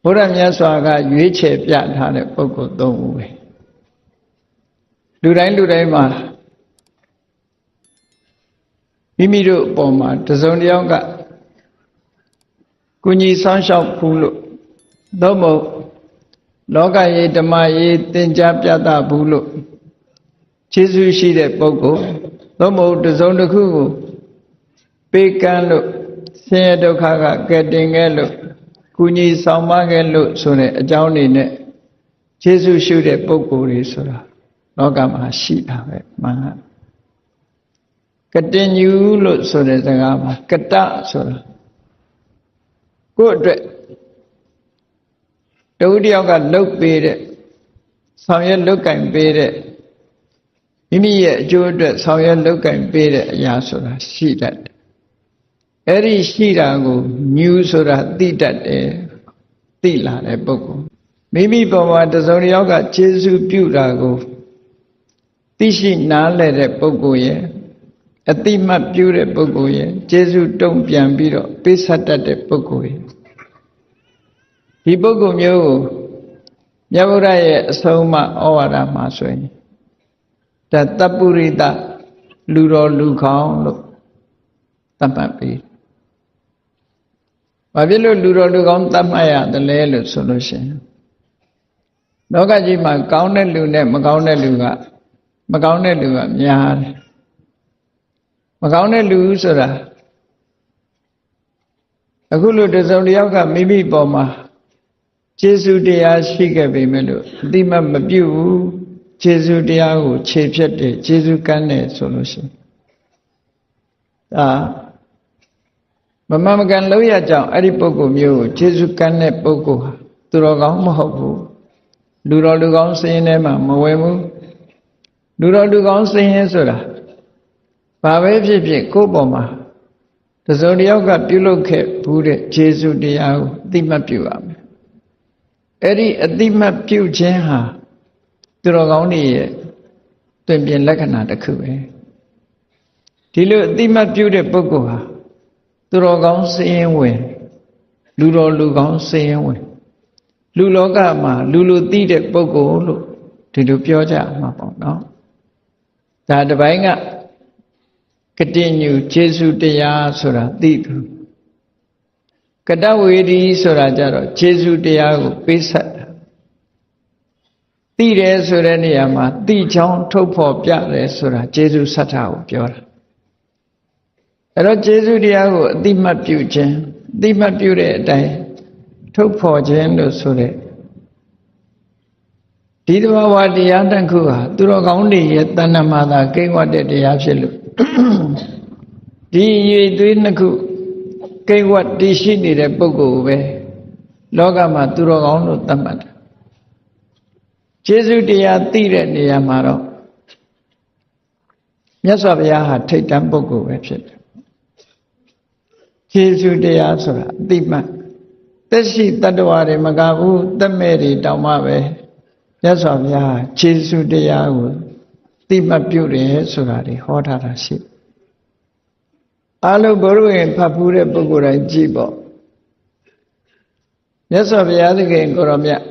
ဘုရားမြတ်စွာကရွေးချယ်ပြထားတဲ့ပုဂ္ဂိုလ်၃ဦးပဲလူတိုင်းမှာမိမိတို့အပေါ်မှာတစုံတစ်ယောက်ကကုညီဆောင်ရှောက်ဘူးလို့သို့မဟုတ်လောကရေးဓမ္မရေးသင်ကြားပြသဘူးလို့ခြေဆုရှိတဲ့ပုဂ္ဂိုလ်သို့မဟုတ်တစုံတစ်ခုကိုပေးကမ်းလို့ဆင်းရဲဒုက္ခကကယ်တင်ခဲ့လို့ကုညီဆောင်မခဲ့လို့ဆိုတဲ့အကြောင်းတွေနဲ့ခြေဆုရှိတဲ့ပုဂ္ဂိုလ်တွေဆိုတာလောကမှာရှိတာပဲမှန်လားကတင်ညူလို့ဆိုတဲ့စကားမှာကတဆိုတာကိုယ့်အတွက်တဦးတယောက်ကလှုပ်ပေးတဲ့ဆောင်ရွက်လုပ်ကင်ပေးတဲ့မိမိရဲ့အကျိုးအတွက်ဆောင်ရွက်လုပ်ကင်ပေးတဲ့အရာဆိုတာရှိတတ်တယ်အဲ့ဒီရှိတာကိုညူဆိုတာသိတတ်တယ်သိလာတဲ့ပုဂ္ဂိုလ်မိမိပေါ်မှာတစုံတစ်ယောက်ကကျေးဇူးပြုတာကိုသိရှိနားလည်တဲ့ပုဂ္ဂိုလ်ရဲ့အတိမတ်ပြုတဲ့ပုဂ္ဂိုလ်ရဲ့ကျေးဇူးတုံ့ပြန်ပြီးတော့ပေးဆက်တတ်တဲ့ပုဂ္ဂိုလ်ရဲ့ဒီပုဂ္ဂိုလ်မျိုးကိုမြတ်ဗုဒ္ဓရဲ့အဆုံးအမဩဝါဒမှာဆိုရင်တတ္တပုရိသလူတော်လူခေါင်းလို့သတ်မှတ်ပြီးဘာဖြစ်လို့လူတော်လူခေါင်းသတ်မှတ်ရတယ်လဲလို့ဆိုလို့ရှိရင်လောကကြီးမှာကောင်းတဲ့လူနဲ့မကောင်းတဲ့လူကများတယ်မကောင်းတဲ့လူဆိုတာအခုလိုတစုံတစ်ယောက်ကမိမိပေါ်မှာကျေးဇူးတရားရှိခဲ့ပေမဲ့လို့အတိမတ်မပြုဘူးကျေးဇူးတရားကိုခြေဖြတ်တယ်ကျေးဇူးကမ်းတယ်ဆိုလို့ရှိရင်ဒါမမှန်မကန်လို့ရကြောင်းအဲ့ဒီပုဂ္ဂိုလ်မျိုးကိုကျေးဇူးကမ်းတဲ့ပုဂ္ဂိုလ်ဟာသူတော်ကောင်းမဟုတ်ဘူးလူတော်လူကောင်းစရင်ထဲမှာမဝင်ဘူးလူတော်လူကောင်းစရင်ဆိုတာဘာပဲဖြစ်ဖြစ်ကိုယ့်ပေါ်မှာတစုံတစ်ယောက်ကပြုလုပ်ခဲ့ဘူးတဲ့ကျေးဇူးတရားကိုအတိမတ်ပြုရမယ်အဲ့ဒီအတိမတ်ပြုခြင်းဟာသူတော်ကောင်းတွေရဲ့တွင်ပြင်လက္ခဏာတစ်ခုပဲဒီလိုအတိမတ်ပြုတဲ့ပုဂ္ဂိုလ်ဟာသူတော်ကောင်းစရင်ဝင်လူတော်လူကောင်းစရင်ဝင်လူလောကမှာလူသိတဲ့ပုဂ္ဂိုလ်လို့ဒီလိုပြောကြမှာပေါ့နော်ဒါတစ်ပိုင်းကကတိညူကျေးဇူးတရားဆိုတာသိသူကတဝေဒီဆိုတာကြတော့ကျေးဇူးတရားကိုပေးဆက်တာသိတယ်ဆိုတဲ့နေရာမှာသိချောင်းထုတ်ဖော်ပြတယ်ဆိုတာကျေးဇူးဆက်တာကိုပြောတာအဲ့တော့ကျေးဇူးတရားကိုအတိမတ်ပြုခြင်းအတိမတ်ပြုတဲ့အတိုင်းထုတ်ဖော်ခြင်းလို့ဆိုတဲ့ဒီသဘာဝတရားတစ်ခုဟာသူတော်ကောင်းတွေရဲ့တဏ္ဍမာသာကိဝတ်တဲ့တရားဖြစ်လို့ဒီရည်သွေးနှစ်ခုကိဝတ်တည်ရှိနေတဲ့ပုဂ္ဂိုလ်ပဲလောကမှာသူတော်ကောင်းလို့သတ်မှတ်တယ်ကျေးဇူးတရားသိတဲ့နေရာမှာတော့မြတ်စွာဘုရားဟာထိတ်တန်းပုဂ္ဂိုလ်ပဲဖြစ်တယ်ကျေးဇူးတရားဆိုတာအတိမတ်သက်ရှိတတ္တဝါတွေမကဘူးသက်မဲ့တွေတောင်မှပဲမြတ်စွာဘုရားကျေးဇူးတရားကိုတိမတ်ပြုတယ်ဆိုတာတွေဟောထားတာရှိအလုံးဘုရုရင်ဖတ်ဖူးတဲ့ပုဂ္ဂိုလ်တိုင်းကြည့်ပေါ့မြတ်စွာဘုရားသခင်ကိုရောမြတ်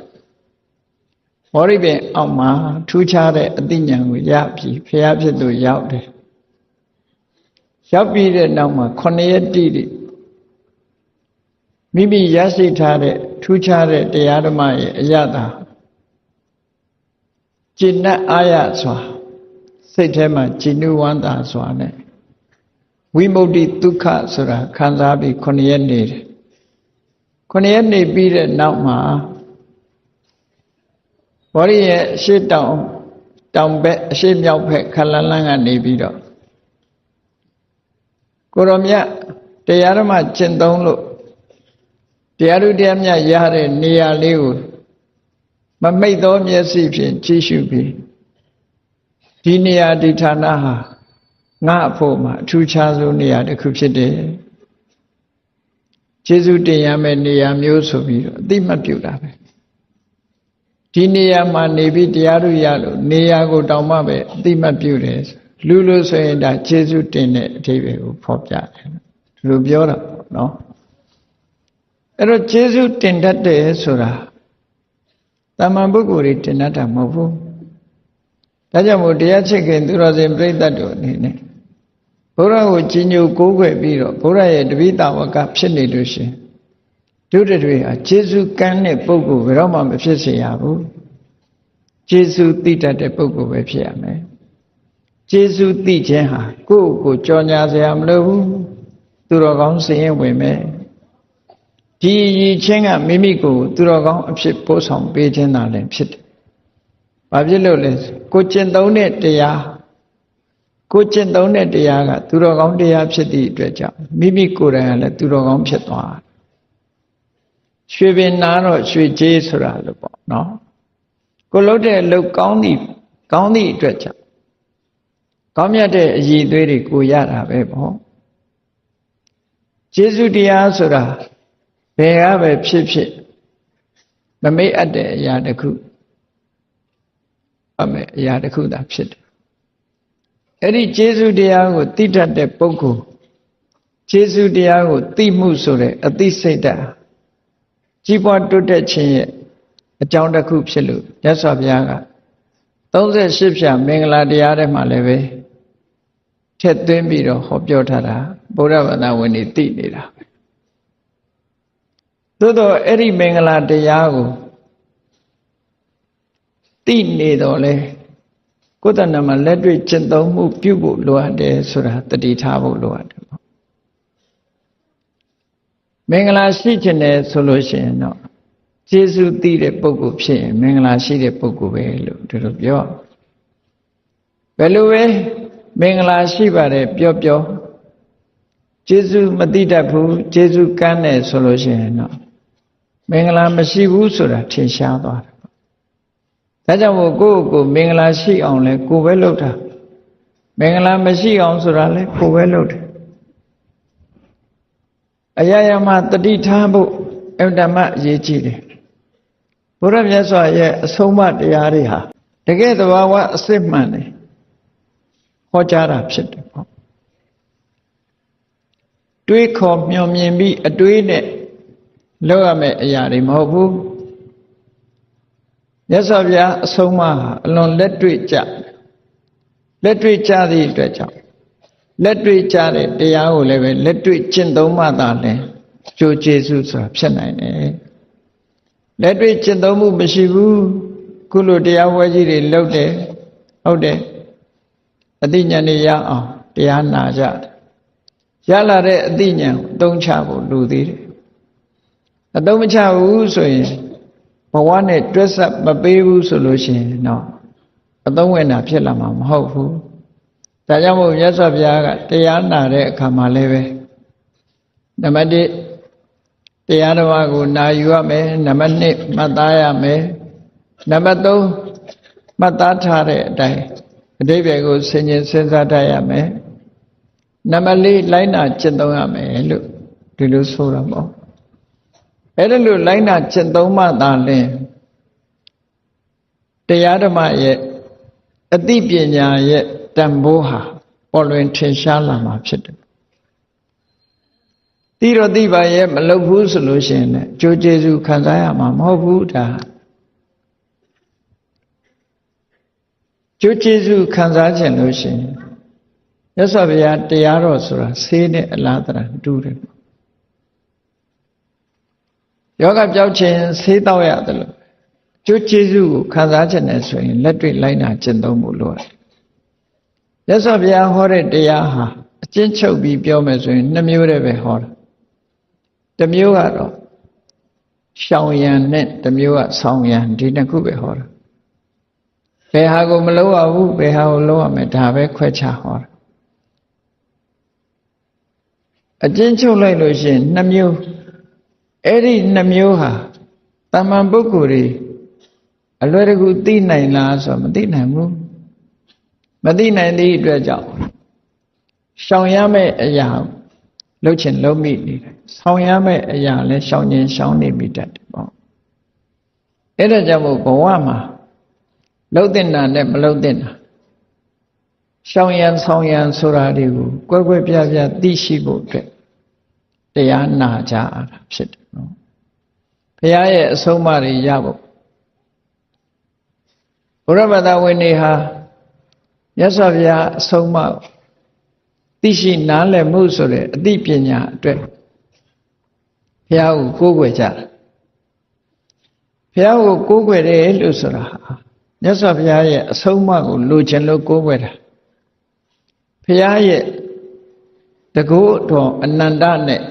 မောရိပင်အောက်မှာထူးခြားတဲ့အသိဉာဏ်ကိုရပြီဘုရားဖြစ်သူရောက်တယ်ရောက်ပြီးတဲ့နောက်မှာ9ရက်တိတိမိမိရရှိထားတဲ့ထူးခြားတဲ့တရားဓမ္မရဲ့အရသာကျင့်နဲ့အာရစွာစိတ်ထဲမှာကြည်နူးဝမ်းသာစွာနဲ့ဝိမု ക്തി ဒုက္ခဆိုတာခံစားပြီး9ရက်နေတယ်9ရက်နေပြီးတဲ့နောက်မှာဘောရိရဲ့အရှိတောင်ဘက်အရှိမြောက်ဘက်ခလန်းလန်းကနေပြီးတော့ကိုရောမြတ်တရားဓမ္မကျင့်သုံးလို့တရားဓုတရားမြတ်ရတဲ့နေရာလေးကိုမမိတ်သောမျက်စိဖြင့်ကြည့်ရှုပြီးဒီနေရာဒီဌာနဟာငါအဖို့မှာအထူးခြားဆုံးနေရာတစ်ခုဖြစ်တယ်ကျေးဇူးတင်ရမယ့်နေရာမျိုးဆိုပြီးတော့အတိမတ်ပြုတာပဲဒီနေရာမှာနေပြီးတရားဓုရလို့နေရာကိုတောင်မှပဲအတိမတ်ပြုတယ်လူလို့ဆိုရင်ဒါကျေးဇူးတင်တဲ့အဓိပ္ပာယ်ကိုဖော်ပြတယ်ဒီလိုပြောတာပေါ့နော် အဲ့တော့ကျေးဇူးတင်တတ်တယ်ဆိုတာတမန်ပုဂ္ဂိုလ်တွေတင်တတ်တာမဟုတ်ဘူးဒါကြောင့်မို့တရားချစ်ခင်သူတော်စင်ပြိဿတ်တို့အနေနဲ့ဘုရားကိုကြီးညိုကိုးကွယ်ပြီးတော့ဘုရားရဲ့တပိဿဝကဖြစ်နေလို့ရှင်ဒုတိယဟာကျေးဇူးကမ်းတဲ့ပုဂ္ဂိုလ်ဘယ်တော့မှမဖြစ်စေရဘူးကျေးဇူးသိတတ်တဲ့ပုဂ္ဂိုလ်ပဲဖြစ်ရမယ်ကျေးဇူးသိခြင်းဟာကိုယ့်ကိုကြော်ညာစရာမလိုဘူးသူတော်ကောင်းစရင်ဝင်မယ်ဒီရည်ချင်းကမိမိကိုသူတော်ကောင်းအဖြစ်ပို့ဆောင်ပေးခြင်းသာလည်းဖြစ်တယ်။ဘာဖြစ်လို့လဲကိုကျင့်သုံးတဲ့တရားကိုကျင့်သုံးတဲ့တရားကသူတော်ကောင်းတရားဖြစ်သည့်အတွက်ကြောင့်မိမိကိုယ်တိုင်ကလည်းသူတော်ကောင်းဖြစ်သွားတယ်။ရွှေပင်နာတော့ရွှေကြေးဆိုတာလို့ပေါ့နော်။ကိုလုပ်တဲ့အလုပ်ကောင်းသည့်အတွက်ကြောင့်ကောင်းမြတ်တဲ့အရည်အသွေးတွေကိုရတာပဲပေါ့။ကျေးဇူးတရားဆိုတာဘယ်ကပဲဖြစ်ဖြစ်မမေ့အပ်တဲ့အရာတစ်ခုအမေအရာတစ်ခုသာဖြစ်တယ်အဲ့ဒီကျေးဇူးတရားကိုသိတတ်တဲ့ပုဂ္ဂိုလ်ကျေးဇူးတရားကိုသိမှုဆိုတဲ့အသိစိတ်ဓာတ်ကြီးပွားတိုးတက်ခြင်းရဲ့အကြောင်းတစ်ခုဖြစ်လို့မြတ်စွာဘုရားက38ဖြာမင်္ဂလာတရားထဲမှာလည်းပဲထည့်သွင်းပြီးတော့ဟောပြောထားတာဗုဒ္ဓဘာသာဝင်တွေသိနေတာသို့တော့အဲ့ဒီမင်္ဂလာတရားကိုသိနေတော့လေကိုယ်တဏ္ဍမှာလက်တွေ့ကျင့်သုံးမှုပြုဖို့လိုအပ်တယ်ဆိုတာတတိထားဖို့လိုအပ်တယ်ပေါ့မင်္ဂလာရှိခြင်းနဲ့ဆိုလို့ရှိရင်တော့ကျေးဇူးသိတဲ့ပုဂ္ဂိုလ်ဖြစ်ရင်မင်္ဂလာရှိတဲ့ပုဂ္ဂိုလ်ပဲလို့ဒီလိုပြောဘယ်လိုပဲမင်္ဂလာရှိပါတယ်ပြောကျေးဇူးမသိတတ်ဘူးကျေးဇူးကမ်းတယ်ဆိုလို့ရှိရင်တော့မင်္ဂလာမရှိဘူးဆိုတာထင်ရှားသွားတယ်ဒါကြောင့်မို့ကိုယ့်ကိုမင်္ဂလာရှိအောင်လဲကိုယ်ပဲလုပ်တာမင်္ဂလာမရှိအောင်ဆိုတာလဲကိုယ်ပဲလုပ်တယ်အရာရာမှာတတိထားဖို့အတ္တမအရေးကြီးတယ်ဘုရားမြတ်စွာရဲ့အဆုံးအမတရားတွေဟာတကယ်သဘာဝအစစ်မှန်တယ်ဟောကြားတာဖြစ်တယ်ပေါ့တွေးခေါ်မျှော်မြင်ပြီးအတွေးနဲ့လုပ်ရမယ့်အရာတွေမဟုတ်ဘူးမြတ်စွာဘုရားအဆုံးအမဟာအလွန်လက်တွေ့ကြသည့်အတွက်ကြောင့်လက်တွေ့ကြတဲ့တရားကိုလည်းပဲလက်တွေ့ကျင့်သုံးမှသာလဲကျိုးကျေးဇူးဆိုတာဖြစ်နိုင်တယ်လက်တွေ့ကျင့်သုံးမှုမရှိဘူးခုလိုတရားဝဲကြီးတွေလုပ်တယ်ဟုတ်တယ်အသိဉာဏ်တွေရအောင်တရားနာကြရလာတဲ့အသိဉာဏ်ကိုအသုံးချဖို့လိုသေးတယ်အသုံးမချဘူးဆိုရင်ဘဝနဲ့တွဲဆက်မပေးဘူးဆိုလို့ရှိရင်တော့အသုံးဝင်တာဖြစ်လာမှာမဟုတ်ဘူးဒါကြောင့်မို့မြတ်စွာဘုရားကတရားနာတဲ့အခါမှာလည်းပဲနံပါတ်1တရားဓမ္မကိုနာယူရမယ်နံပါတ်2မှတ်သားရမယ်နံပါတ်3မှတ်သားထားတဲ့အတိုင်းအဓိပ္ပာယ်ကိုဆင်ခြင်စဉ်းစားတတ်ရမယ်နံပါတ်4လိုက်နာကျင့်သုံးရမယ်လို့ဒီလိုဆိုတာပေါ့အဲ့ဒါလို့လိုက်နာကျင့်သုံးမှသာလင်တရားဓမ္မရဲ့အသိပညာရဲ့တန်ဖိုးဟာပေါ်လွင်ထင်ရှားလာမှာဖြစ်တယ်သိတော့သိပါရဲ့မလုပ်ဘူးဆိုလို့ရှိရင်လည်းကြိုးကျေးဇူးခံစားရမှာမဟုတ်ဘူးဒါကျိုးကျေးဇူးခံစားခြင်းလို့ရှိရင်မြတ်စွာဘုရားတရားတော်ဆိုတာဆေးနဲ့အလားတရာတူတယ်ယောဂပြောက်ခြင်းဆေးတော့ရတယ်လို့ကျိုးကျေးဇူးကိုခံစားခြင်းနဲ့ဆိုရင်လက်တွေ့လိုက်နာကျင့်သုံးဖို့လိုတယ်မြတ်စွာဘုရားဟောတဲ့တရားဟာအကျဉ်းချုပ်ပြီးပြောမယ်ဆိုရင်2မျိုးတည်းပဲဟောတာတစ်မျိုးကတော့ရှောင်ရံနဲ့တစ်မျိုးကဆောင်ရံဒီနှစ်ခုပဲဟောတာဘယ်ဟာကိုမလုပ်ရဘူးဘယ်ဟာကိုလုပ်ရမယ်ဒါပဲခွဲခြားဟောတာအကျဉ်းချုပ်လိုက်လို့ရှိရင်2မျိုးအဲ့ဒီ2မျိုးဟာတမန်ပုဂ္ဂိုလ်တွေအလွယ်တကူသိနိုင်လားဆိုတော့မသိနိုင်ဘူးမသိနိုင်သည့်အတွက်ကြောင့်ရှောင်ရမယ့်အရာလှုပ်ချင်လှုပ်မိနေတယ်ဆောင်ရမယ့်အရာလည်းရှောင်ခြင်းရှောင်နေမိတတ်တယ်ပေါ့အဲ့ဒါကြောင့်မို့ဘဝမှာလှုပ်တဲ့နာနဲ့မလှုပ်တဲ့နာရှောင်ရံဆောင်ရံဆိုတာတွေကိုကွဲကွဲပြားပြားသိရှိဖို့အတွက်တရားနာကြတာဖြစ်တယ်နော် ဘုရားရဲ့အဆုံးအမတွေရဖို့ဘုရားဘာသာဝင်တွေဟာမြတ်စွာဘုရားအဆုံးအမသိရှိနားလည်မှုဆိုတဲ့အသိပညာအတွက်ဘုရားကိုကိုးကွယ်ကြတယ်ဘုရားကိုကိုးကွယ်တယ်လို့ဆိုတာမြတ်စွာဘုရားရဲ့အဆုံးအမကိုလိုချင်လို့ကိုးကွယ်တာဘုရားရဲ့တကုတော်အနန္တနဲ့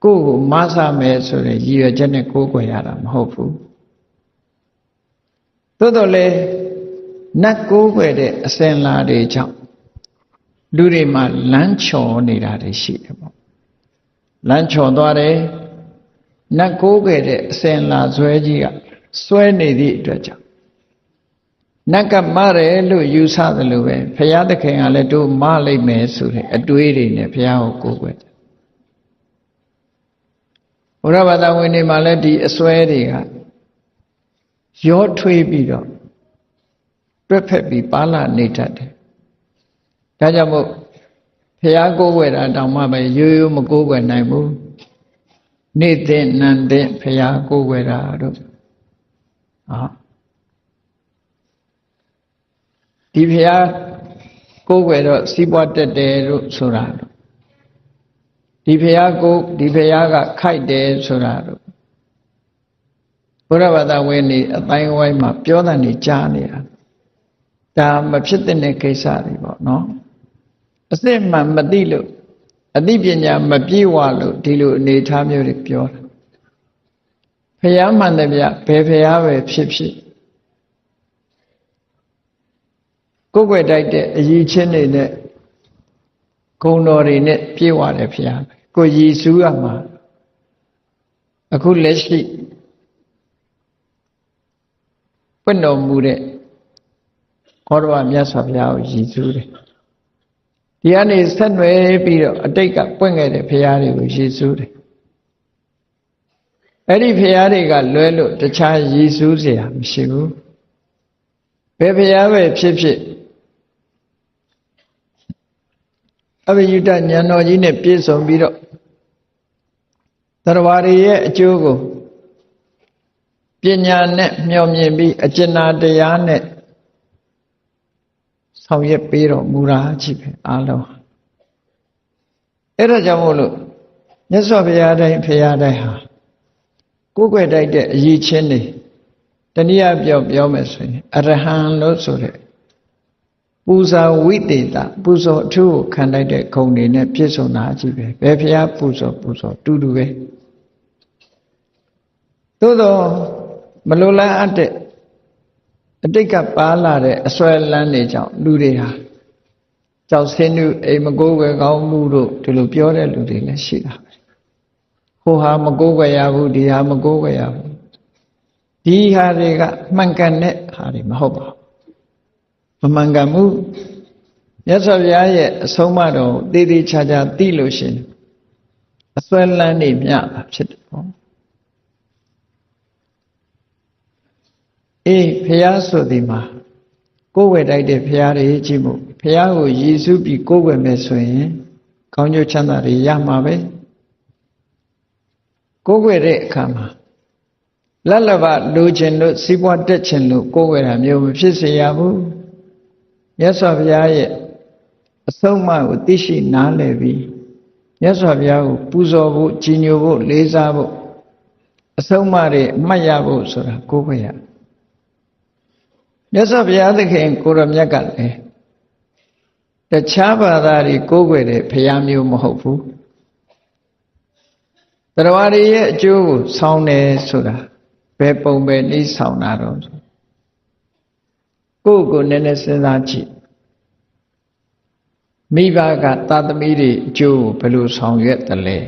ကိုယ့်ကိုမဆမယ်ဆိုတဲ့ရည်ရွယ်ချက်နဲ့ကိုးကွယ်ရတာမဟုတ်ဘူးသို့တော်လည်းနတ်ကိုးကွယ်တဲ့အစဉ်လာတွေကြောင့်လူတွေမှာလမ်းချော်နေတာတွေရှိတယ်ပေါ့လမ်းချော်သွားတယ်နတ်ကိုးကွယ်တဲ့အစဉ်လာဆွဲကြီးကဆွဲနေသည့်အတွက်ကြောင့်နတ်ကမတယ်လို့ယူဆတယ်လို့ပဲဘုရားသခင်ကလည်းတို့မလိုက်မယ်ဆိုတဲ့အတွေးတွေနဲ့ဘုရားကိုကိုးကွယ်တယ်ဘုရားဘာသာဝင်တွေမှာလည်းဒီအစွဲတွေကရောထွေးပြီးတော့တွက်ဖက်ပြီးပါလာနေတတ်တယ်ဒါကြောင့်မို့ဘုရားကိုးကွယ်တာတောင်မှပဲရိုးရိုးမကိုးကွယ်နိုင်ဘူးနေတဲ့နန်းတဲ့ဘုရားကိုးကွယ်တာတို့ဒီဘုရားကိုးကွယ်တော့စီးပွားတက်တယ်လို့ဆိုတာဒီဘုရားကခိုက်တယ်ဆိုတာတို့ဘုရားဘာသာဝင်တွေအတိုင်းဝိုင်းမှာပြောတာနေကြားနေတာဒါမဖြစ်တဲ့ကိစ္စတွေပေါ့နော်အစစ်မှန်မသိလို့အသိပညာမပြည့်ဝလို့ဒီလိုအနေထားမျိုးတွေပြောတာဘုရားမှန်တယ်ဗျဘယ်ဘုရားပဲဖြစ်ဖြစ်ကိုယ်ွယ်တိုက်တဲ့အရေးချင်းတွေနဲ့ဂုဏ်တော်တွေနဲ့ပြည့်ဝတယ်ဘုရားကိုရည်စူးရမှာအခုလက်ရှိပွင့်တော်မူတဲ့ခေါရဝမြတ်စွာဘုရားကိုရည်စူးတယ်ဒီကနေဆက်နွယ်ပြီးတော့အတိတ်ကပွင့်ခဲ့တဲ့ဘုရားတွေကိုရည်စူးတယ်အဲ့ဒီဘုရားတွေကလွဲလို့တခြားရည်စူးเสียမရှိဘူးဘယ်ဘုရားပဲဖြစ်ဖြစ်အဘိယုတဉာဏ်တော်ကြီးနဲ့ပြည့်စုံပြီးတော့တရားတွေရဲ့အကျိုးကိုပညာနဲ့မျှော်မြင်ပြီးအကျဉ်းတရားနဲ့ဆောင်ရွက်ပေးတော်မူတာကြီးပဲအားလုံးအဲ့ဒါကြောင့်မို့လို့မြတ်စွာဘုရားတိုင်းဖရာတိုင်းဟာကိုယ်ွယ်တိုက်တဲ့အရေးချင်းတွေတနည်းပြောမယ်ဆိုရင်အရဟံလို့ဆိုတဲ့ပူဇာဝိတေတပူဇော်အထူးကိုခံလိုက်တဲ့ဂုဏ်တွေနဲ့ပြည့်စုံတာကြီးပဲဘယ်ဖရာပူဇော်တူတူပဲသို့တော့မလိုလားအပ်တဲ့အတိတ်ကပါလာတဲ့အစွဲလန်းတွေကြောင့်လူတွေဟာကြောက်စင်းလူအိမ်မကိုးကွယ်ကောင်းမှုတို့ဒီလိုပြောတဲ့လူတွေလည်းရှိတာပဲဟိုဟာမကိုးကွယ်ရဘူးဒီဟာမကိုးကွယ်ရဘူးဒီဟာတွေကမှန်ကန်တဲ့ဟာတွေမဟုတ်ပါဘူးမမှန်ကန်ဘူးမြတ်စွာဘုရားရဲ့အဆုံးအမတော်တည်တည်ချာချာသိလို့ရှိရင်အစွဲလန်းတွေမြတာဖြစ်တယ်ပေါ့အေးဘုရားဆိုဒီမှာကိုယ်ဝယ်တိုက်တဲ့ဘုရားတွေကြည့်မှုဘုရားကိုရည်စူးပြီးကိုယ်ဝယ်မယ်ဆိုရင်ကောင်းကျိုးချမ်းသာတွေရမှာပဲကိုယ်ဝယ်တဲ့အခါမှာလက်လဘလိုချင်လို့စီးပွားတက်ချင်လို့ကိုယ်ဝယ်တာမျိုးမဖြစ်စေရဘူးမြတ်စွာဘုရားရဲ့အဆုံးအမကိုသိရှိနားလည်ပြီးမြတ်စွာဘုရားကိုပူဇော်ဖို့ကြီးညိုဖို့လေးစားဖို့အဆုံးအမတွေအမှတ်ရဖို့ဆိုတာကိုယ်ဝယ်ရမြတ်စွာဘုရားသခင်ကိုရမြတ်ကလည်းတခြားဘာသာတွေကိုးကွယ်တဲ့ဘုရားမျိုးမဟုတ်ဘူးတရားတွေရဲ့အကျိုးကိုဆောင်းတယ်ဆိုတာဘယ်ပုံပဲနည်းဆောင်းတာတော့ကိုယ့်ကိုနည်းနည်းစဉ်းစားကြည့်မိဘကသာသမီတွေအကျိုးကိုဘယ်လိုဆောင်ရွက်တယ်လဲ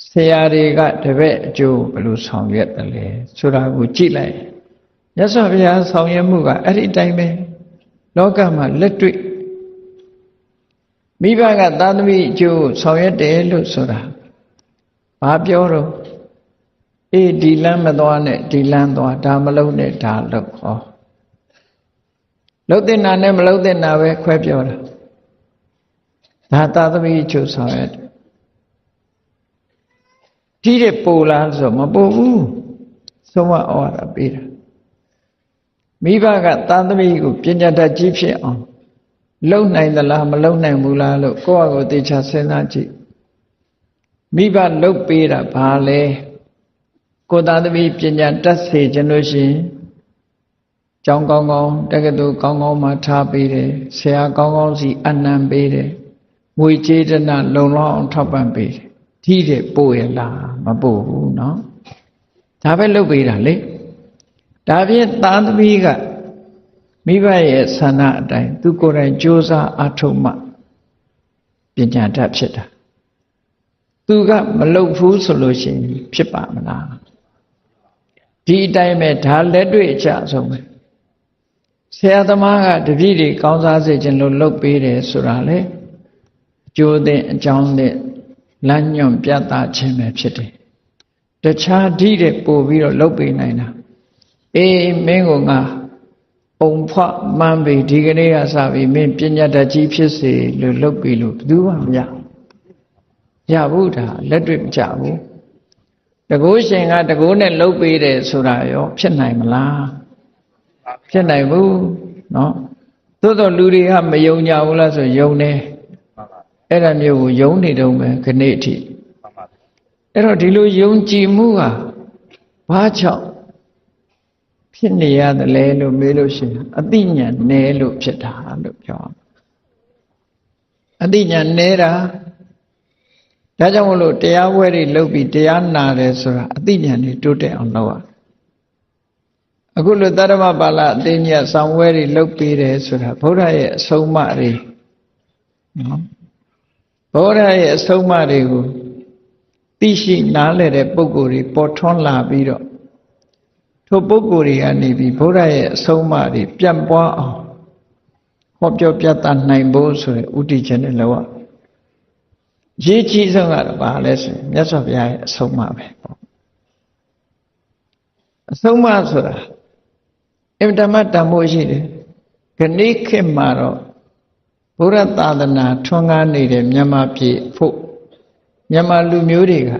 ဆရာတွေကတပည့်အကျိုးကိုဘယ်လိုဆောင်ရွက်တယ်လဲဆိုတာကိုကြည့်လိုက်မြတ်စွာဘုရားဆောင်ရွက်မှုကအဲ့ဒီအတိုင်းပဲလောကမှာလက်တွေ့မိဘကသာသမီအကျိုးဆောင်ရွက်တယ်လို့ဆိုတာဘာပြောတော့အေးဒီလမ်းမသွားနဲ့ဒီလမ်းသွားဒါမလုပ်နဲ့ဒါလုပ်ဟောလှုပ်တဲ့နာနဲ့မလှုပ်တဲ့နာပဲခွဲပြောတာဒါသာသမီအကျိုးဆောင်ရွက် ဒီတဲ့ပို့လားဆိုမပို့ဘူးဆုံးမဩဝါဒပေးတာမိဘကသားသမီးကိုပညာတတ်ကြီးဖြစ်အောင်လုံနိုင်သလားမလုံနိုင်ဘူးလားလို့ကိုယ့်အကိုသေချာစဉ်းစားကြည့်မိဘလှုပ်ပေးတာဘာလဲကိုယ်သားသမီးပညာတတ်စေခြင်းလို့ရှိရင်ကျောင်းကောင်းကောင်းတက္ကသိုလ်ကောင်းကောင်းမှထားပေးတယ်ဆရာကောင်းကောင်းစီအနံပေးတယ်ငွေကြေးတနာလုံလောက်အောင်ထောက်ပံ့ပေးတယ်ဒီတဲ့ပို့ရလားမပို့ဘူးเนาะဒါပဲလုပ်ပေးတာလေဒါဖြင့်သားသမီးကမိဘရဲ့ဆန္ဒအတိုင်းသူကိုယ်တိုင်ကြိုးစားအားထုတ်မှပညာတတ်ဖြစ်တာသူကမလုပ်ဘူးဆိုလို့ရှိရင်ဖြစ်ပါမလားဒီအတိုင်းပဲဒါလက်တွေ့အချဆုံးပဲဆရာသမားကတပည့်တွေကောင်းစားစေခြင်းလို့လုပ်ပေးတယ်ဆိုတာလေအကျိုးတဲ့အကြောင်းနဲ့လမ်းညွှန်ပြသခြင်းပဲဖြစ်တယ်တခြားဓိတဲ့ပို့ပြီးတော့လုပ်ပေးနိုင်တာအေးမင်းကငါပုံဖွက်မှန်းပြီဒီကနေ့ကစပြီမင်းပညာတတ်ကြီးဖြစ်စေလို့လုပ်ပြီးလို့ဘယ်သူမှမရဘူးဒါလက်တွေ့မကြဘူးတကုရှင်ကတကုနဲ့လုပ်ပေးတယ်ဆိုတာရောဖြစ်နိုင်မလားဖြစ်နိုင်ဘူးเนาะသို့တော့လူတွေကမယုံကြဘူးလားဆိုယုံတယ်အဲ့ဒါမျိုးကိုယုံနေတုံးပဲခဏိအထိအဲ့တော့ဒီလိုယုံကြည်မှုဟာဘာကြောင့်ဖြစ်နေရတယ်လဲလို့မေးလို့ရှိရင်အသိဉာဏ်နည်းလို့ဖြစ်တာလို့ပြောအောင်အသိဉာဏ်နည်းတာဒါကြောင့်မလို့တရားဝဲတွေလုပ်ပြီးတရားနာတယ်ဆိုတာအသိဉာဏ်တွေတိုးတက်အောင်လုပ်ရအခုလိုတရမပါဠအသိဉာဏ်ဆောင်ဝဲတွေလုပ်ပြီးတယ်ဆိုတာဘုရားရဲ့အဆုံးအမတွေနော်ဘုရားရဲ့အဆုံးအမတွေကိုသိရှိနားလည်တဲ့ပုဂ္ဂိုလ်တွေပေါ်ထွန်းလာပြီးတော့ထိုပုဂ္ဂိုလ်တွေကနေပြီးဘုရားရဲ့အဆုံးအမတွေပြန့်ပွားအောင်ဟောပြောပြသနိုင်ဖို့ဆိုတဲ့ဥတည်ခြင်းနဲ့လောက်ရရေးကြီးဆုံးကတော့ဘာလဲဆိုရင်မြတ်စွာဘုရားရဲ့အဆုံးအမပဲပေါ့အဆုံးအမဆိုတာအင်တမတန်ဖို့ရှိတယ်ခဏိခေတ်မှာတော့ဘုရားသာသနာထွန်းကားနေတဲ့မြန်မာပြည်ဖို့မြန်မာလူမျိုးတွေက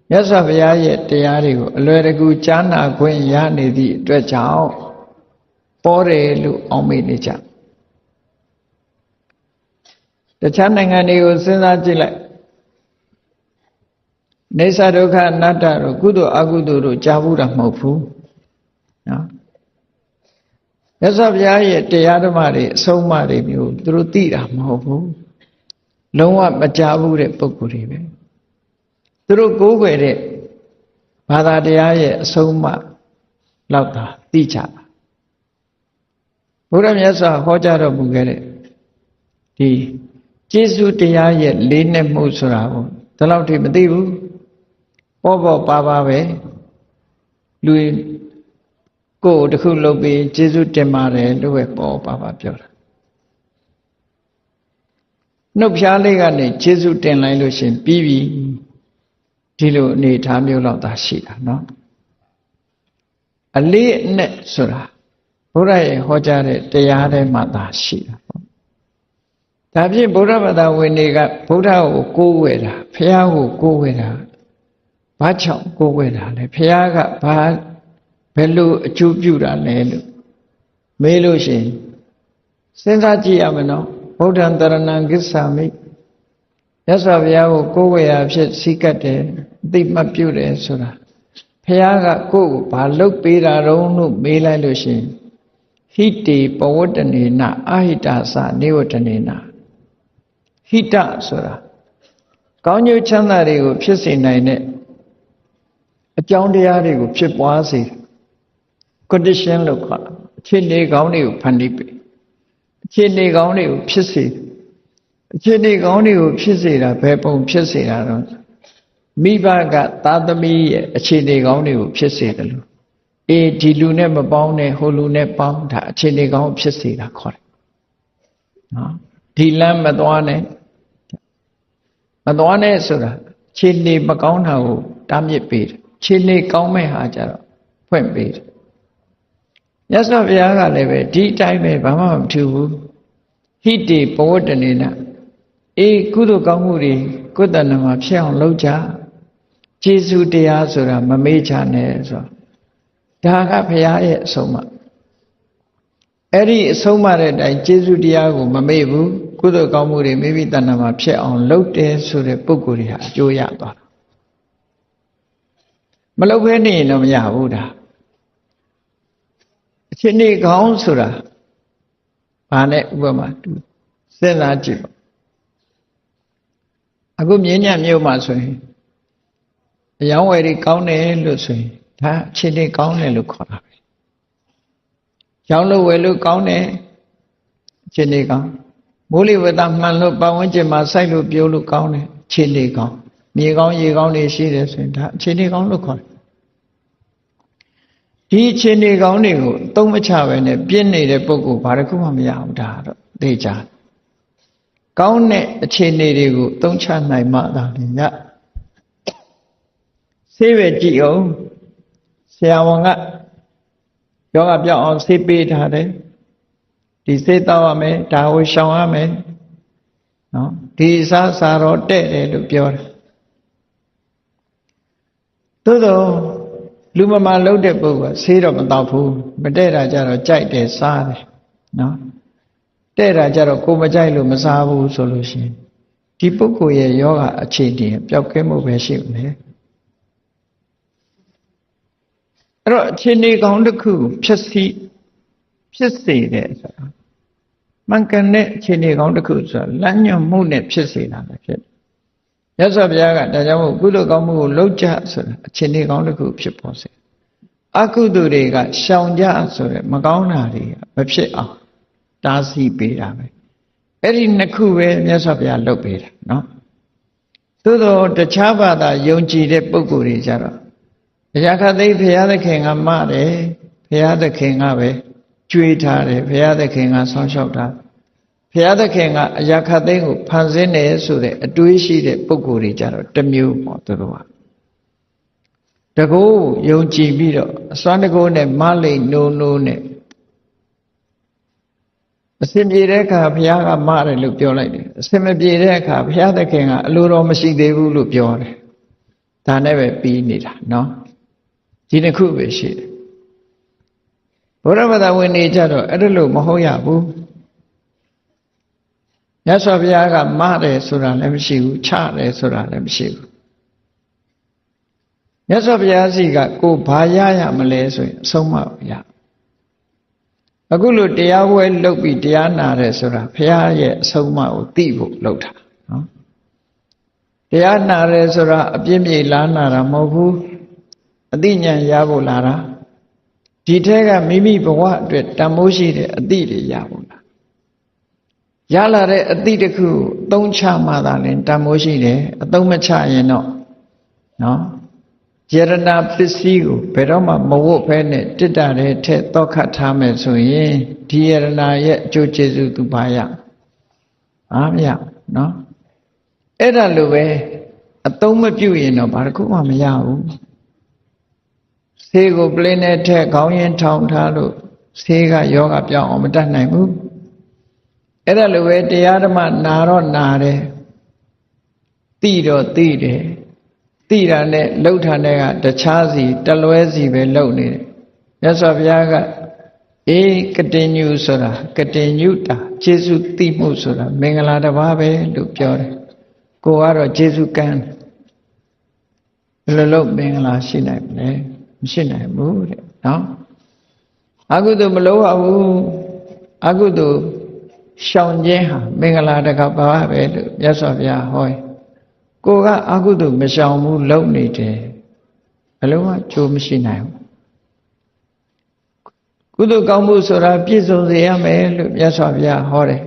မြတ်စွာဘုရားရဲ့တရားတွေကိုအလွယ်တကူကြားနာခွင့်ရနေသည့်အတွက်ကြောင့်ပေါ်တယ်လို့အောက်မေ့နေကြတခြားနိုင်ငံတွေကိုစဉ်းစားကြည့်လိုက်နေသဒုက္ခအနတ္တတို့ကုသိုလ်အကုသိုလ်တို့ကြားဘူးတာမဟုတ်ဘူးနော်မြတ်စွာဘုရားရဲ့တရားဓမ္မတွေအဆုံးအမတွေမျိုးသူတို့သိတာမဟုတ်ဘူးလုံးဝမကြားဘူးတဲ့ပုဂ္ဂိုလ်တွေပဲသူတို့ကိုးကွယ်တဲ့ဘာသာတရားရဲ့အဆုံးအမလောက်သာသိကြတာဘုရားမြတ်စွာဟောကြားတော်မူခဲ့တဲ့ဒီကျေးဇူးတရားရဲ့လေးနက်မှုဆိုတာကိုဒီလောက်ထိမသိဘူးပေါ့ပေါ့ပါပါပဲလူကိုယ်တခုလုပ်ပြီးကျေးဇူးတင်ပါတယ်လို့ပဲပေါ့ပါပါပြောတာနှုတ်ဖျားလေးကနေကျေးဇူးတင်လိုက်လို့ရှင်ပြီးပြီဒီလိုအနေထားမျိုးတော့သာရှိတာเนาะအလေးအနက်ဆိုတာဘုရားရဲ့ဟောကြားတဲ့တရားထဲမှာသာရှိတာပေါ့ဒါဖြင့်ဗုဒ္ဓဘာသာဝင်တွေကဗုဒ္ဓကိုကိုးဝဲတာဘုရားကိုကိုးဝဲတာဘာကြောင့်ကိုးဝဲတာလဲဘုရားကဘာဘယ်လိုအကျိုးပြုတာလဲလို့မေးလို့ရှိရင်စဉ်းစားကြည့်ရမယ်နော်ဗုဒ္ဓံတရဏံဂစ္ဆာမိမြတ်စွာဘုရားကိုကိုးဝဲရာဖြစ်စိကတ်တယ်အသိမှတ်ပြုတယ်ဆိုတာဘုရားကကိုယ့်ကိုဘာလုပ်ပေးတာတုံးလို့မေးလိုက်လို့ရှိရင်ဟိတေပဝတ္တနေနအာဟိတသနေဝတ္တနေနဟိတဆိုတာကောင်းကျိုးချမ်းသာတွေကိုဖြစ်စေနိုင်တဲ့အကြောင်းတရားတွေကိုဖြစ်ပွားစေ condition လို့ခေါ်တာအခြေအနေကောင်းတွေကိုဖန်တီးပေးအခြေအနေကောင်းတွေကိုဖြစ်စေအခြေအနေကောင်းတွေကိုဖြစ်စေတာဘယ်ပုံဖြစ်စေတာတော့မိဘကသားသမီးရဲ့အခြေအနေကောင်းတွေကိုဖြစ်စေတယ်လို့အေးဒီလူနဲ့မပေါင်းနဲ့ဟိုလူနဲ့ပေါင်းတာအခြေအနေကောင်းဖြစ်စေတာခေါ်တယ်နော်ဒီလမ်းမသွားနဲ့ဆိုတာခြေနေမကောင်းတာကိုတားမြစ်ပေးတယ်ခြေနေကောင်းမဲ့ဟာကြတော့ဖွင့်ပေးတယ်မြတ်စွာဘုရားကလည်းပဲဒီအတိုင်းပဲဘာမှမထူဘူးဟိတေပဝတ္တနေနအေးကုသိုလ်ကောင်းမှုတွေကိုယ်တဏ္ဍမှာဖြစ်အောင်လုပ်ကြ ကျေးဇူးတရားဆိုတာမမေ့ချနဲ့ဆိုဒါကဘုရားရဲ့အဆုံးအမအဲ့ဒီအဆုံးအမတဲ့အတိုင်းကျေးဇူးတရားကိုမမေ့ဘူးကုသိုလ်ကောင်းမှုတွေမိမိတဏ္ဍာမှာဖြစ်အောင်လုပ်တယ်ဆိုတဲ့ပုဂ္ဂိုလ်တွေဟာအကျိုးရသွားတာမလုပ်ဘဲနေရင်တော့မရဘူးဒါအချိန်နေကောင်းဆိုတာဘာနဲ့ဥပမာစဉ်းစားကြည့်ပါအခုမြင်းညံမြို့မှာဆိုရင်အယောင်းဝယ်တွေကောင်းတယ်လို့ဆိုရင်ဒါအချိန်နေကောင်းတယ်လို့ခေါ်တာပဲရောင်းလို့ဝယ်လို့ကောင်းတယ်အချိန်နေကောင်းမိုးလေဝသမှန်လို့ပတ်ဝန်းကျင်မှာစိုက်လို့ပြိုးလို့ကောင်းတယ်အချိန်နေကောင်းမြေကောင်းရေကောင်းတွေရှိတယ်ဆိုရင်ဒါအချိန်နေကောင်းလို့ခေါ်တယ်ဒီအချိန်နေကောင်းတွေကိုသုံးမချပဲနဲ့ပြင်းနေတဲ့ပုဂ္ဂိုလ်ဘာတစ်ခုမှမရဘူးဒါတော့သိကြကောင်းတဲ့အခြေအနေတွေကိုသုံးချနိုင်မှသာလေညဆေးပဲကြည့်အောင်ဆရာဝန်ကယောဂပြောင်းအောင်ဆေးပေးထားတယ်ဒီဆေးတောက်ရမယ်ဒါကိုရှောင်ရမယ်နော်ဒီအစားစာတော့တဲ့တယ်လို့ပြောတယ်သို့တော့လူမမာလုံးတဲ့ပုဂ္ဂိုလ်ကဆေးတော့မတောက်ဘူးမတဲ့တာကြတော့ကြိုက်တယ်စားတယ်နော်တဲ့တာကြတော့ကိုမကြိုက်လို့မစားဘူးဆိုလို့ရှိရင်ဒီပုဂ္ဂိုလ်ရဲ့ယောဂအခြေအနေပျောက်ကင်းမှုပဲရှိဦးမယ်အဲ့တော့အခြေအနေကောင်းတစ်ခုဖြစ်စေတဲ့ဆိုတာမှန်ကန်တဲ့အခြေအနေကောင်းတစ်ခုဆိုတာလမ်းညွှန်မှုနဲ့ဖြစ်စေတာပဲဖြစ်မြတ်စွာဘုရားကဒါကြောင့်မို့ကုသိုလ်ကောင်းမှုကိုလုပ်ကြဆိုတာအခြေအနေကောင်းတစ်ခုဖြစ်ပေါ်စေအကုသိုလ်တွေကရှောင်ကြဆိုရယ်မကောင်းတာတွေမဖြစ်အောင်တားဆီးပေးတာပဲအဲ့ဒီနှစ်ခုပဲမြတ်စွာဘုရားလုပ်ပေးတာနော်သို့တော့တခြားဘာသာယုံကြည်တဲ့ပုဂ္ဂိုလ်တွေကြတော့အရာခသိဘုရားသခင်ကမတယ်ဘုရားသခင်ကပဲကြွေးထားတယ်ဘုရားသခင်ကဆောင်းလျှောက်တာဘုရားသခင်ကအရာခသိကိုဖန်ဆင်းတယ်ဆိုတဲ့အတွေးရှိတဲ့ပုဂ္ဂိုလ်တွေကြတော့တစ်မျိုးပေါ့သူတို့ကတကူယုံကြည်ပြီးတော့အစွမ်းတကူနဲ့မလိမ့်နိုးနိုးနဲ့အစင်ပြေတဲ့အခါဘုရားကမတယ်လို့ပြောလိုက်တယ်အစင်မပြေတဲ့အခါဘုရားသခင်ကအလိုတော်မရှိသေးဘူးလို့ပြောတယ်ဒါနဲ့ပဲပြီးနေတာနော်ဒီတစ်ခုပဲရှိတယ်ဘုရားဘာသာဝင်နေကြတော့အဲ့ဒါလို့မဟုတ်ရဘူးမြတ်စွာဘုရားကမတယ်ဆိုတာလည်းမရှိဘူးချတယ်ဆိုတာလည်းမရှိဘူးမြတ်စွာဘုရားစီကကိုဘာရရမလဲဆိုရင်အဆုံးမရအခုလို့တရားပွဲလုပ်ပြီးတရားနာတယ်ဆိုတာဘုရားရဲ့အဆုံးအမကိုသိဖို့လုပ်တာနော်တရားနာတယ်ဆိုတာအပြည့်မြေလားနာတာမဟုတ်ဘူးအသိဉာဏ်ရဖို့လာတာဒီထဲကမိမိဘဝအတွက်တန်ဖိုးရှိတဲ့အသိတွေရဖို့လာရလာတဲ့အသိတစ်ခုအသုံးချမှသာလင်တန်ဖိုးရှိတယ်အသုံးမချရင်တော့နော်ယရဏပစ္စည်းကိုဘယ်တော့မှမဝတ်ဖဲနဲ့တိတ္တတဲ့ထက်တောခတ်ထားမယ်ဆိုရင်ဒီယရဏရဲ့အကျိုးကျေးဇူးသူပါရအားမရနော်အဲ့ဒါလိုပဲအသုံးမပြုရင်တော့ဘာတစ်ခုမှမရဘူးဆေးကိုပလင်းနဲ့ထက်ခေါင်းရင်ထောင်ထားလို့ဆေးကယောဂပြောင်းအောင်မတတ်နိုင်ဘူးအဲ့ဒါလိုပဲတရားဓမ္မနာတော့နာတယ်သိတော့သိတယ်သိတာနဲ့လှုပ်တာနဲ့ကတခြားစီတလွဲစီပဲလှုပ်နေတယ်မြတ်စွာဘုရားကကတိညုဆိုတာကတိညုတာကျေစုသိမှုဆိုတာမင်္ဂလာတစ်ပါးပဲလို့ပြောတယ်ကိုကတော့ကျေစုကမ်းဘယ်လိုလုပ်မင်္ဂလာရှိနိုင်မလဲမရှိနိုင်ဘူးတဲ့နော်အကုသိုလ်မလုပ်ရဘူးအကုသိုလ်ရှောင်ခြင်းဟာမင်္ဂလာတစ်ပါးပဲလို့မြတ်စွာဘုရားဟောကိုကအကုသိုလ်မရှောင်ဘူးလုပ်နေတယ်ဘယ်လိုမှကြိုးမရှိနိုင်ဘူးကုသိုလ်ကောင်းမှုဆိုတာပြည့်စုံစေရမယ်လို့မြတ်စွာဘုရားဟောတယ်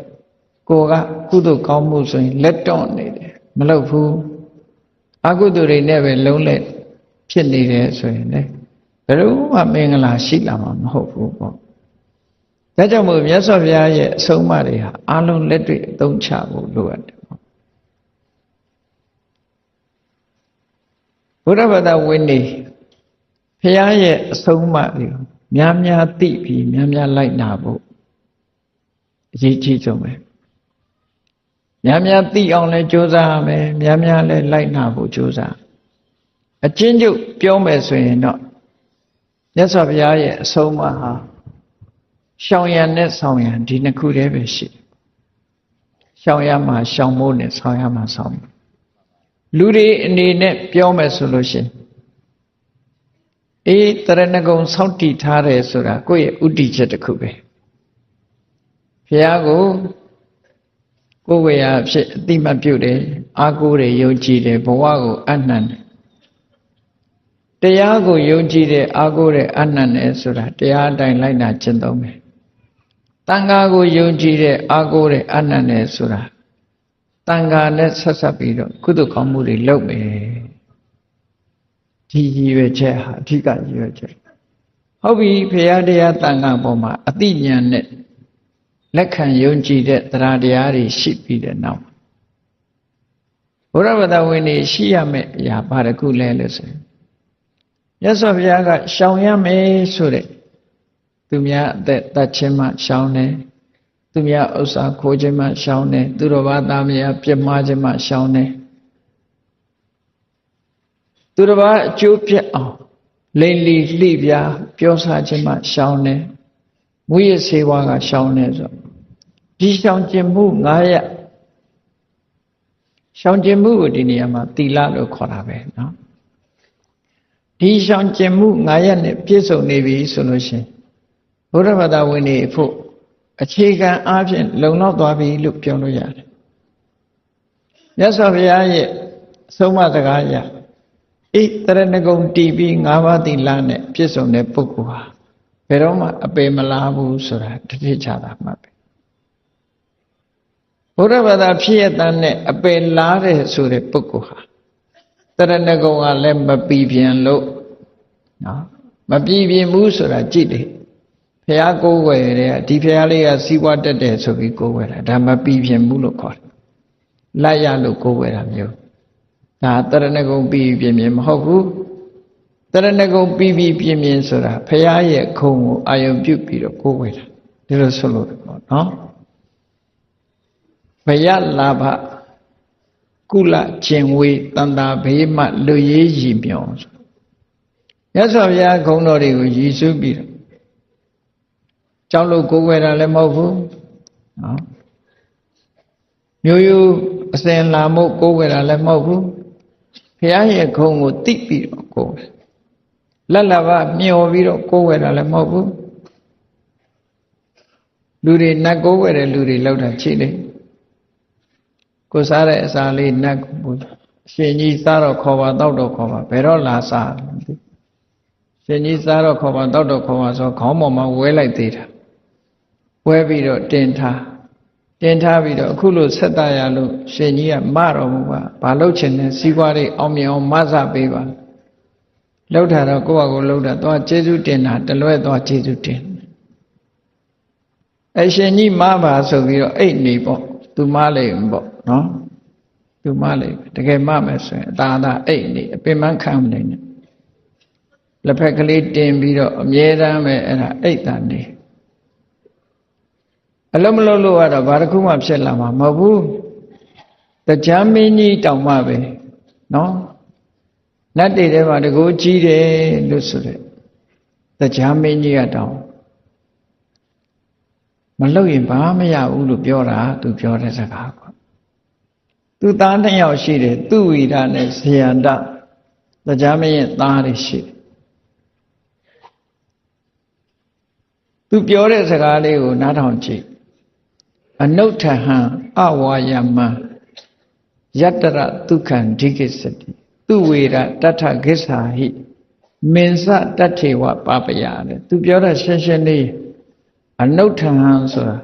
ကိုကကုသိုလ်ကောင်းမှုဆိုရင်လက်တွန့်နေတယ်မလုပ်ဘူးအကုသိုလ်တွေနဲ့ပဲလုံးလက်ဖြစ်နေတယ်ဆိုရင်လေဘယ်လိုမှမင်္ဂလာရှိလာမှာမဟုတ်ဘူးပေါ့ဒါကြောင့်မို့မြတ်စွာဘုရားရဲ့အဆုံးအမတွေဟာအလုံးလက်တွေ့အသုံးချဖို့လိုအပ်တယ်ဘုရားဘာသာဝင်နေဘုရားရဲ့အဆုံးအမတွေကိုများများသိပြီးများများလိုက်နာဖို့အရေးကြီးဆုံးပဲများများသိအောင်လဲကြိုးစားရမယ်များများလဲလိုက်နာဖို့ကြိုးစား အချင်းချုပ်ပြောမယ်ဆိုရင်တော့မြတ်စွာဘုရားရဲ့အဆုံးအမဟာရှောင်ရံနဲ့ဆောင်ရံဒီနှစ်ခုတည်းပဲရှိရှောင်ရမှာရှောင်ဖို့နဲ့ဆောင်ရမှာဆောင်ဖို့လူတွေအနေနဲ့ပြောမယ်ဆိုလို့ရှိရင်တရဏဂုံစောင့်တည်ထားတယ်ဆိုတာကိုယ့်ရဲ့ဥတီချက်တစ်ခုပဲဘုရားကိုကိုယ်ဝေယဖြစ်အတိမတ်ပြုတယ်အားကိုးတယ်ယုံကြည်တယ်ဘဝကိုအနှံ့တယ်တရားကိုယုံကြည်တယ်အားကိုးတယ်အနှံ့တယ်ဆိုတာတရားအတိုင်းလိုက်နာကျင့်သုံးမယ်တန်ခါကိုယုံကြည်တယ်အားကိုးတယ်အနှံ့တယ်ဆိုတာတန်ခါနဲ့ဆက်ဆက်ပြီးတော့ကုသိုလ်ကောင်းမှုတွေလုပ်မယ်ဒီရည်ရွယ်ချက်ဟာအဓိကရည်ရွယ်ချက်ဟုတ်ပြီဘုရားတရားတန်ခါပေါ်မှာအတိညာဏ်နဲ့လက်ခံယုံကြည်တဲ့တရားတရားတွေရှိပြီးတဲ့နောက်ဘုရားဘာသာဝင်တွေရှိရမယ့်အရာဘာတစ်ခုလဲလို့ဆိုရင်မြတ်စွာဘုရားကရှောင်ရမယ်ဆိုတဲ့သူများအသက်တတ်ခြင်းမှရှောင်တယ်သူများဥစ္စာခိုးခြင်းမှရှောင်တယ်သူတော်ဘာသာမယားပြစ်မှားခြင်းမှရှောင်တယ်သူတော်ဘာအကျိုးပြတ်အောင်လိမ့်လီလှိပြားပြောစားခြင်းမှရှောင်တယ်မူရစေဝါကရှောင်တယ်ဆိုဒီရှောင်ကျင်မှု9ရပ်ရှောင်ကျင်မှုကိုဒီနေရာမှာသီလလို့ခေါ်တာပဲเนาะဒီရှောင်ကျင်မှု9ရပ်နဲ့ပြည့်စုံနေပြီဆိုလို့ရှိရင်ဘုရားဘာသာဝင်တွေဖို့အခြေခံအားဖြင့်လုံလောက်သွားပြီလို့ပြောလို့ရတယ်မြတ်စွာဘုရားရဲ့ဆုံးမစကားအရတရဏဂုံတည်ပြီး9ပါးသီလနဲ့ပြည့်စုံတဲ့ပုဂ္ဂိုလ်ဟာဘယ်တော့မှအပေမလားဘူးဆိုတာတတိချတာမှပဲဘုရားဘာသာဖြစ်ရတဲ့နဲ့အပေလားတဲ့ဆိုတဲ့ပုဂ္ဂိုလ်ဟာတရဏဂုံကလည်းမပြီးပြန်လို့နော်မပြီးပြင်းဘူးဆိုတာကြည့်တယ်ဘုရားကိုးကွယ်တဲ့ဒီဘုရားလေးကစီးပွားတက်တယ်ဆိုပြီးကိုးကွယ်တာဒါမပြီးပြင်းဘူးလို့ခေါ်တယ်လက်ရလို့ကိုးကွယ်တာမျိုးဒါတရဏဂုံပြီးပြင်းပြင်းမဟုတ်ဘူးတရဏဂုံပြီးပြင်းပြင်းဆိုတာဘုရားရဲ့ခုံကိုအာယုံပြုပြီးတော့ကိုးကွယ်တာဒီလိုဆိုလို့ပေါ့နော်ဘယလာဘကုလကျင်ဝေတန်တာဘေးမှလူရေးရည်မြော်မြတ်စွာဘုရားဂုဏ်တော်တွေကိုရည်စူးပြီးတော့ကြောက်လို့ကိုးကွယ်တာလည်းမဟုတ်ဘူးနော်မျိုးရိုးအစဉ်လာမို့ကိုးကွယ်တာလည်းမဟုတ်ဘူးဘုရားရဲ့ဂုဏ်ကိုသိပြီးတော့ကိုးကွယ်လက်လဘမျောပြီးတော့ကိုးကွယ်တာလည်းမဟုတ်ဘူးလူတွေနတ်ကိုးကွယ်တဲ့လူတွေလောက်တာချိတယ်ကိုစားတဲ့အစာလေးနတ်ကိုရှင်ကြီးစားတော့ခေါ်ပါတောက်တော့ခေါ်ပါဘယ်တော့လာစားရှင်ကြီးစားတော့ခေါ်ပါတောက်တော့ခေါ်ပါဆိုခေါင်းပေါ်မှာဝဲလိုက်သေးတာဝဲပြီးတော့တင်ထားပြီးတော့အခုလို့ဆက်တရလို့ရှင်ကြီးကမတော်မူပါဘာလို့ချင်လဲစီးပွားရေးအောင်မြင်အောင်မဆပေးပါလောက်တာတော့ကိုယ့်ဟာကိုယ်လောက်တာသွားကျေးဇူးတင်တာတလွဲသွားကျေးဇူးတင်အရှင်ကြီးမပါဆိုပြီးတော့အိတ်နေပေါ့သူမလေးပေါ့နော်သူမလေးတကယ်မမယ်ဆိုရင်အသာအိတ်နေအပင်မခံမနေနဲ့လက်ဖက်ကလေးတင်ပြီးတော့အမြဲတမ်းပဲအဲ့ဒါအိတ်တန်နေအလုံးမလုံးလို့ကတော့ဘာတစ်ခုမှဖြစ်လာမှာမဟုတ်ဘူးတရားမင်းကြီးတောင်မှပဲနော်နတ်တွေထဲမှာတကူကြီးတယ်လို့ဆိုတဲ့တရားမင်းကြီးကတောင်မလုပ်ရင်ဘာမရဘူးလို့ပြောတာသူပြောတဲ့စကားပေါ့သူသား2ယောက်ရှိတယ်သူဝိဒနဲ့ဇယန္တတရားမင်းရဲ့သားတွေရှိတယ်သူပြောတဲ့စကားလေးကိုနားထောင်ကြည့်အနုဋ္ဌဟံအဝါယမံယတ္တရဒုက္ခံဒိကိစ္စတိသူဝေရတထကိစ္ဆာဟိမင်္စတထေဝပပယတဲ့သူပြောတာရှင်းရှင်းလေးအနုဋ္ဌဟံဆိုတာ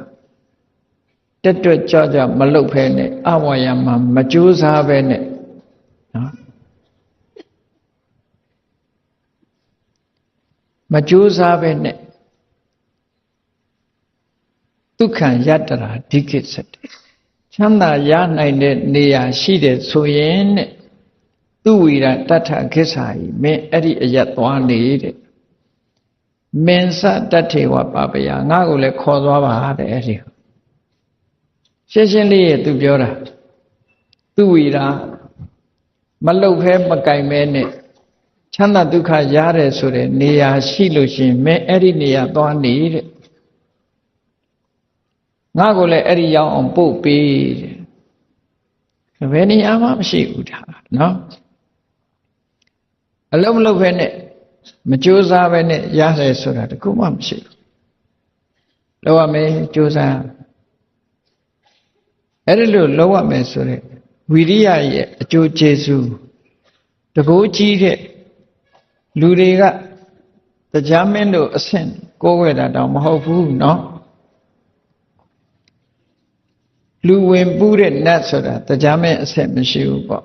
တက်တွက်ကြကြမလုတ်ဖဲနဲ့အဝါယမံမကြိုးစားပဲနဲ့နော်မကြိုးစားပဲနဲ့ဒုက္ခံယတ္တရာဒိကိစ္စတိချမ်းသာရနိုင်တဲ့နေရာရှိတယ်ဆိုရင်တဲ့သူဝိရတထကိစ္ဆာဟိမင်းအဲ့ဒီအရက်သွားနေတဲ့မင်္စတထေဝပပယငါ့ကိုလည်းခေါ်သွားပါတဲ့အဲ့ဒီရှင်းရှင်းလေးရဲ့သူပြောတာသူဝိရမလုတ်ဖဲမကင်မဲနဲ့ မ်းသာဒုက္ခရတယ်ဆိုတဲ့နေရာရှိလို့ရှိရင်မင်းအဲ့ဒီနေရာသွားနေတဲ့ငါကိုလည်းအဲ့ဒီရောက်အောင်ပို့ပေးတဲ့ဘယ်နေရာမှမရှိဘူးဒါနော်အလုံးမလုံးပဲနဲ့မကြိုးစားပဲနဲ့ရတယ်ဆိုတာတခုမှမရှိဘူးလောက်ရမယ်ကြိုးစားအဲ့ဒီလိုလောက်ရမယ်ဆိုတဲ့ဝိရိယရဲ့အကျိုးကျေးဇူးတကိုးကြီးတဲ့လူတွေကတရားမင်းတို့အဆင့်ကိုးဝဲတာတော့မဟုတ်ဘူးเนาะလူဝင်ပူးတဲ့နတ်ဆိုတာတရားမင်းအဆင့်မရှိဘူးပေါ့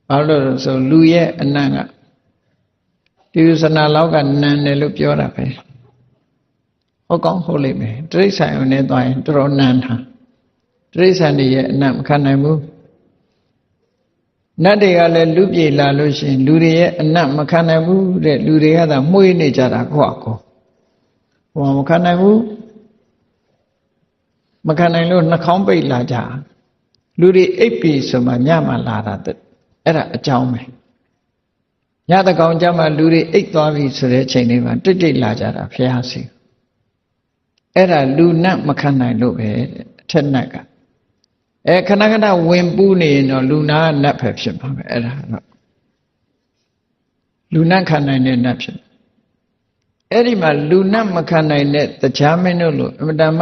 ဘာလို့လဲဆိုလူရဲ့အနံ့ကဒီစနာလောက်ကနန်းတယ်လို့ပြောတာပဲဟုတ်ကောင်းဟုတ်လိမ့်မယ်တိရစ္ဆာန်ဝင်နေသွားရင်တော်တော်နန်းတာတိရစ္ဆာန်တွေရဲ့အနံ့မခံနိုင်ဘူးနတ်တွေကလည်းလူပြေလာလို့ရှိရင်လူတွေရဲ့အနတ်မခံနိုင်ဘူးတဲ့လူတွေကသာမှုေးနေကြတာကိုယ့်အကောဟိုမခံနိုင်ဘူးမခံနိုင်လို့နှာခေါင်းပိတ်လာကြလူတွေအိပ်ပြီဆိုမှညမှလာတာအဲ့ဒါအကြောင်းပဲညတကောင်ကြမှာလူတွေအိပ်သွားပြီဆိုတဲ့ချိန်လေးမှာတိတ်တိတ်လာကြတာဖျားစီအဲ့ဒါလူနတ်မခံနိုင်လို့ပဲအထက်နတ်ကခဏခဏဝင်ပူးနေရင်တော့လူနာနတ်ပဲဖြစ်မှာပဲအဲ့ဒါတော့လူနတ်ခံနိုင်တဲ့နတ်ဖြစ်အဲ့ဒီမှာလူနတ်မခံနိုင်တဲ့တရားမင်းတို့လို့အမတမ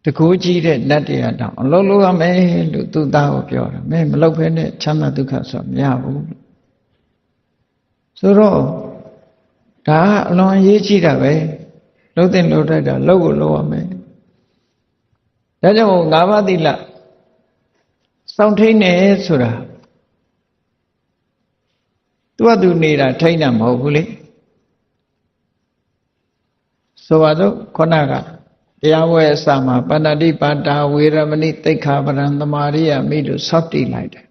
တကိုးကြီးတဲ့နတ်တရားတောင်အလုံးလုံးရမယ်လို့သူသားကိုပြောတာမင်းမလုပ်ဖဲနဲ့ချမ်းသာဒုက္ခဆိုမရဘူးဆိုတော့ဒါအလွန်ရေးကြည့်တာပဲလှုပ်တဲ့လှုပ်တတ်တာလှုပ်ကိုလှုပ်ရမယ်ဒါကြောင့်ငါးပါးသီလစောင့်ထိန်နေဆိုတာသူကသူနေတာထိန်တာမဟုတ်ဘူးလေဆိုပါတော့ခုနကတရားဝဲအစမှာပဏ္ဏတိပါတာဝေရမဏိသိက္ခာပရံသမာရိယမိလို့စောင့်တည်လိုက်တယ်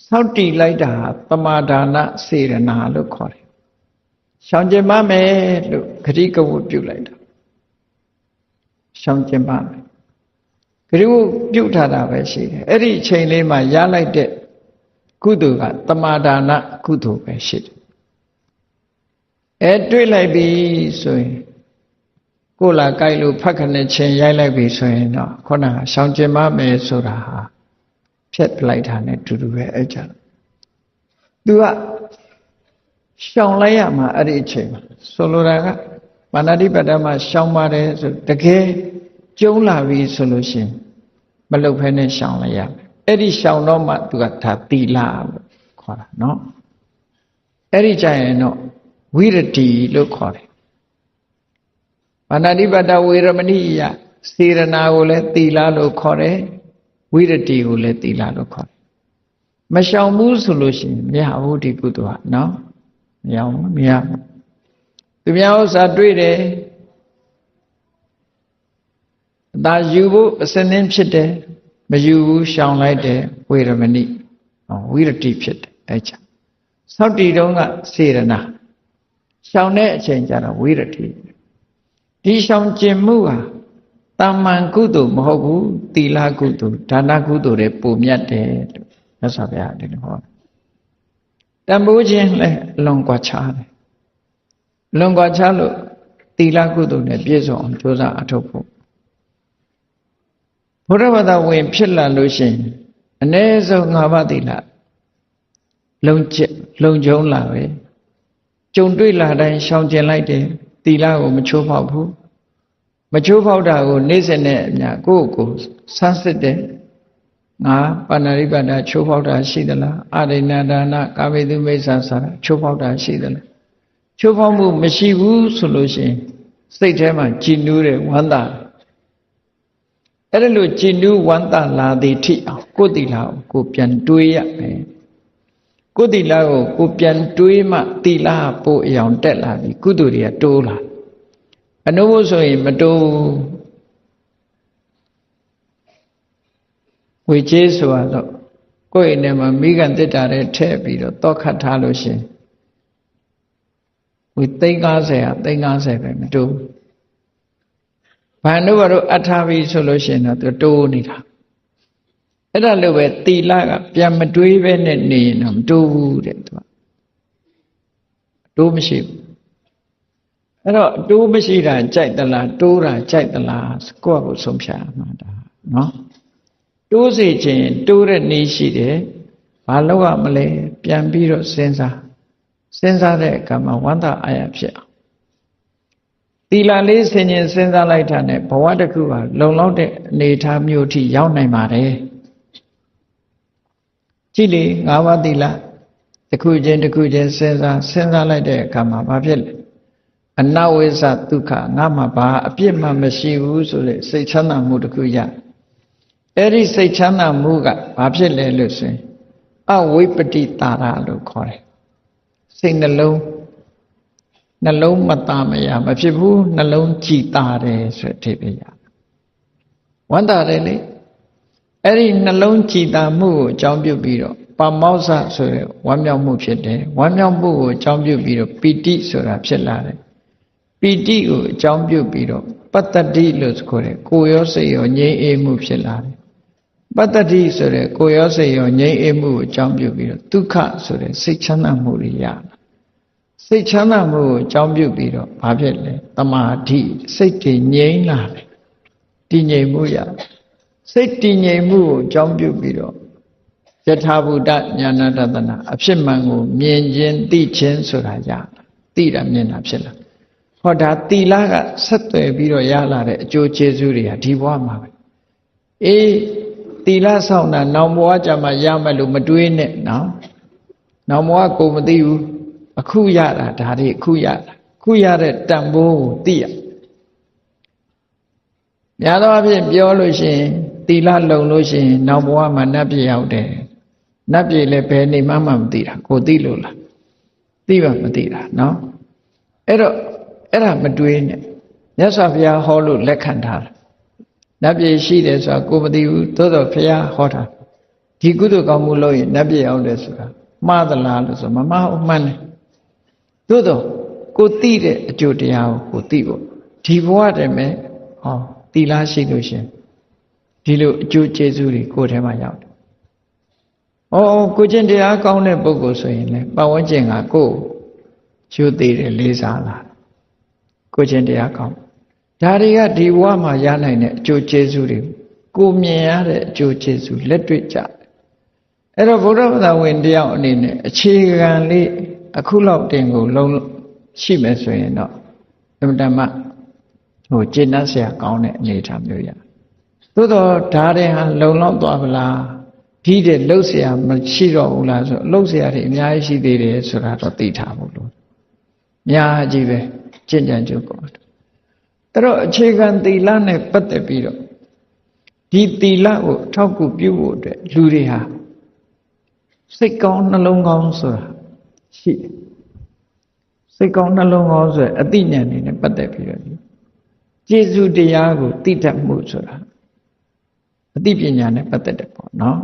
စောင့်တည်လိုက်တာသမာဒါနစေရနာလို့ခေါ်တယ်ရှောင်ကျင်ပါမယ်လို့ဂတိကဝတ်ပြုလိုက်တာရှောင်ကျင်ပါမယ်ဂတိဝတ်ပြုထားတာပဲရှိတယ်အဲ့ဒီအချိန်လေးမှာရလိုက်တဲ့ကုသိုလ်ကသမာဒါနကုသိုလ်ပဲရှိတယ်တွေ့လိုက်ပြီဆိုရင်ကိုယ်လာကြိုက်လို့ဖတ်ခနဲ့ချင်းရိုက်လိုက်ပြီဆိုရင်တော့ခုနကရှောင်ကျင်ပါမယ်ဆိုတာဟာဖြတ်လိုက်တာနဲ့တူတူပဲအဲ့ကြသူကရှောင်လိုက်ရမှာအဲ့ဒီအချိန်မှာဆိုလိုတာကမာနတိပတ္တမှာရှောင်ပါတယ်ဆိုတကယ်ကျုံးလာပြီဆိုလို့ရှိရင်မလုပ်ဖဲနဲ့ရှောင်လိုက်ရမယ်အဲ့ဒီရှောင်တော့မှသူကဒါသီလလို့ခေါ်တာเนาะအဲ့ဒီကြရင်တော့ဝိရတိလို့ခေါ်တယ်မာနတိပတ္တဝေရမဏိယစေရနာကိုလည်းသီလလို့ခေါ်တယ်ဝိရတိကိုလည်းသီလလို့ခေါ်တယ်မရှောင်ဘူးဆိုလို့ရှိရင်မရဘူးဒီကုသိုလ်ကနော်မရဘူးမရဘူးသူများဥစ္စာတွေ့တယ်အသာယူဖို့အစင်းဖြစ်တယ်မယူဘူးရှောင်လိုက်တယ်ဝေရမဏိဝိရတိဖြစ်တယ်အဲ့ချာသောက်တီတုံးကစေရနာရှောင်တဲ့အချိန်ကျတော့ဝိရတိဒီရှောင်ကျင်မှုဟာတာမန်ကုသိုလ်မဟုတ်ဘူးသီလကုသိုလ်ဒါနကုသိုလ်တွေပုံမြတ်တယ်လို့မြတ်စွာဘုရားဒီလိုဟောတန်ဖိုးခြင်းလည်းအလွန်ကွာခြားတယ်အလွန်ကွာခြားလို့သီလကုသိုလ်နဲ့ပြည့်စုံအောင်ကြိုးစားအထောက်ဖို့ဘုရားဘာသာဝင်ဖြစ်လာလို့ရှိရင်အ ਨੇ ဆုံး၅ပါးသီလလုံခြုံလာပဲကြုံတွေ့လာတိုင်းရှောင်ကျင်လိုက်တယ်သီလကိုမချိုးဖောက်ဘူးမချိုးဖောက်တာကိုနေ့စဉ်နဲ့အမျှကိုယ့်ကိုဆန်းစစ်တယ်ငါပါဏာရိပါဒချိုးဖောက်တာရှိသလားအာရိဏဒါနကာမေတုမိစ္ဆာစာချိုးဖောက်တာရှိသလားချိုးဖောက်မှုမရှိဘူးဆိုလို့ရှိရင်စိတ်ထဲမှာကြည်နူးတယ်ဝမ်းသာအဲ့ဒါလို့ကြည်နူးဝမ်းသာလာသည်ထိအောင်ကိုယ်သီလကိုကိုပြန်တွေးရမယ်ကိုယ်သီလကိုကိုပြန်တွေးမှသီလပို့အယောင်တက်လာပြီကုသိုလ်တွေကတိုးလာအနုဘုဆိုရင်မတိုးဝေကျေးဆိုတော့ကိုယ့်အိမ်ထဲမှာမိကန်တစ်တာတဲ့ထည့်ပြီးတော့တောခတ်ထားလို့ရှင်ဝေ350 350ပဲမတိုးဘာလို့ဘာလို့အထားပြီးဆိုလို့ရှင်တော့သူတိုးနေတာအဲ့ဒါလို့ပဲသီလကပြန်မတွေးပဲနဲ့နေရင်တော့မတိုးဘူးတဲ့သူက တိုးမရှိဘူးအဲ့တော့တိုးမရှိတာကြိုက်သလားတိုးတာကြိုက်သလားကိုယ့်ကိုဆုံးဖြတ်ရမှာဒါနော်တိုးစေခြင်းတိုးတဲ့နည်းရှိတယ်ဘာလို့ရမလဲပြန်ပြီးတော့စဉ်းစားတဲ့အခါမှာဝမ်းသာအားရဖြစ်အောင်သီလလေးဆင်ញင်စဉ်းစားလိုက်တာနဲ့ဘဝတစ်ခုဟာလုံလောက်တဲ့အနေအထားမျိုးထိရောက်နိုင်ပါတယ်ကြည့်လေ၅ပါးသီလတစ်ခုချင်းစဉ်းစားလိုက်တဲ့အခါမှာဘာဖြစ်လဲအနဝိဇ္ဇဒုက္ခငါမှဘာအပြစ်မှမရှိဘူးဆိုတဲ့စိတ်ချမ်းသာမှုတစ်ခုရအဲ့ဒီစိတ်ချမ်းသာမှုကဘာဖြစ်လဲလို့ဆိုရင်အဝိပတိတာရလို့ခေါ်တယ်စိတ်နှလုံးမตามရမဖြစ်ဘူးနှလုံးကြည်တာတယ်ဆိုတဲ့အဓိပ္ပာယ်ရဝမ်းသာတယ်လေအဲ့ဒီနှလုံးကြည်တာမှုကိုအကြောင်းပြုပြီးတော့ပါမောဇ္ဇဆိုတဲ့ဝမ်းမြောက်မှုဖြစ်တယ်ဝမ်းမြောက်မှုကိုအကြောင်းပြုပြီးတော့ပီတိဆိုတာဖြစ်လာတယ်ပီတိကိုအကြောင်းပြုပြီးတော့ပတ္တတိလို့ခေါ်တယ်ကိုယ်ရောစိတ်ရောငြိမ်းအေးမှုဖြစ်လာတယ်ပတ္တတိဆိုတဲ့ကိုယ်ရောစိတ်ရောငြိမ်းအေးမှုကိုအကြောင်းပြုပြီးတော့ဒုက္ခဆိုတဲ့စိတ်ချမ်းသာမှုတွေရလာစိတ်ချမ်းသာမှုကိုအကြောင်းပြုပြီးတော့ဘာဖြစ်လဲတမာတိစိတ်တည်ငြိမ်လာတယ်တည်ငြိမ်မှုရစိတ်တည်ငြိမ်မှုကိုအကြောင်းပြုပြီးတော့ယထာဘူတဉာဏတတနာအဖြစ်မှန်ကိုမြင်ခြင်းသိခြင်းဆိုတာရသိတာမြင်တာဖြစ်လာဟောဒါသီလကဆက်သွယ်ပြီးတော့ရလာတဲ့အကျိုးကျေးဇူးတွေဟာဒီဘဝမှာပဲအေးသီလဆောင်တာနောင်ဘဝကြမှာရမယ်လို့မတွေးနဲ့နော်နောင်ဘဝကိုမသိဘူးအခုရတာဒါတွေအခုရတာအခုရတဲ့တန်ဖိုးကိုသိရများသောအားဖြင့်ပြောလို့ရှိရင်သီလလုံလို့ရှိရင်နောက်ဘဝမှာနတ်ပြည်ရောက်တယ်နတ်ပြည်လည်းဘယ်နေမှမသိတာကိုသိလို့လားသိပါမသိတာနော်အဲ့တော့အဲ့ဒါမတွေးနဲ့မြတ်စွာဘုရားဟောလို့လက်ခံထားတာနတ်ပြည်ရှိတယ်ဆိုတာကိုမသိဘူးသို့တော့ဘုရားဟောတာဒီကုသိုလ်ကောင်းမှုလုပ်ရင်နတ်ပြည်ရောက်တယ်ဆိုတာမှားသလားလို့ဆိုမမှားဘူးမှန်တယ်သို့တော့ကိုသိတဲ့အကျိုးတရားကိုသိဖို့ဒီဘဝတည်းမဲ့ဟောသီလရှိလို့ရှင်ဒီလိုအကျိုးကျေးဇူးတွေကိုယ်ထဲမှာရောက်တယ်။ကိုကျင့်တရားကောင်းတဲ့ပုဂ္ဂိုလ်ဆိုရင်လည်းပတ်ဝန်းကျင်ကကိုယ်ကျိုးသေးတယ်လေးစားလာကိုကျင့်တရားကောင်းဒါတွေကဒီဘဝမှာရနိုင်တဲ့အကျိုးကျေးဇူးတွေကိုမြင်ရတဲ့အကျိုးကျေးဇူးလက်တွေ့ကြ။အဲ့တော့ဗုဒ္ဓဘာသာဝင်တယောက်အနေနဲ့အခြေခံလေးအခုလောက်တင်ကိုလုံးရှိမယ်ဆိုရင်တော့အမှန်တမ်းကျင့်တတ်เสียကောင်းတဲ့အနေအထားမျိုးရသို့တော့ဓာတ်တွေဟာလုံလောက်သွားဗလားဒီတဲ့လှုပ်เสียမရှိတော့ဘူးလားဆိုလှုပ်เสียတွေအများကြီးရှိသေးတယ်ဆိုတာတော့သိထားဖို့လို့အများကြီးပဲကျင့်ကြံကြုတ်ပေါ့တော့အခြေခံသီလနဲ့ပတ်သက်ပြီးတော့ဒီသီလကိုထောက်ကူပြုဖို့အတွက်လူတွေဟာစိတ်ကောင်းနှလုံးကောင်းဆိုတာရှိတယ်စိတ်ကောင်းနှလုံးကောင်းဆိုတဲ့အသိဉာဏ်တွေနဲ့ပတ်သက်ပြီးတော့ကျေးဇူးတရားကိုသိတတ်မှုဆိုတာအသိပညာနဲ့ပတ်သက်တယ်ပေါ့နော်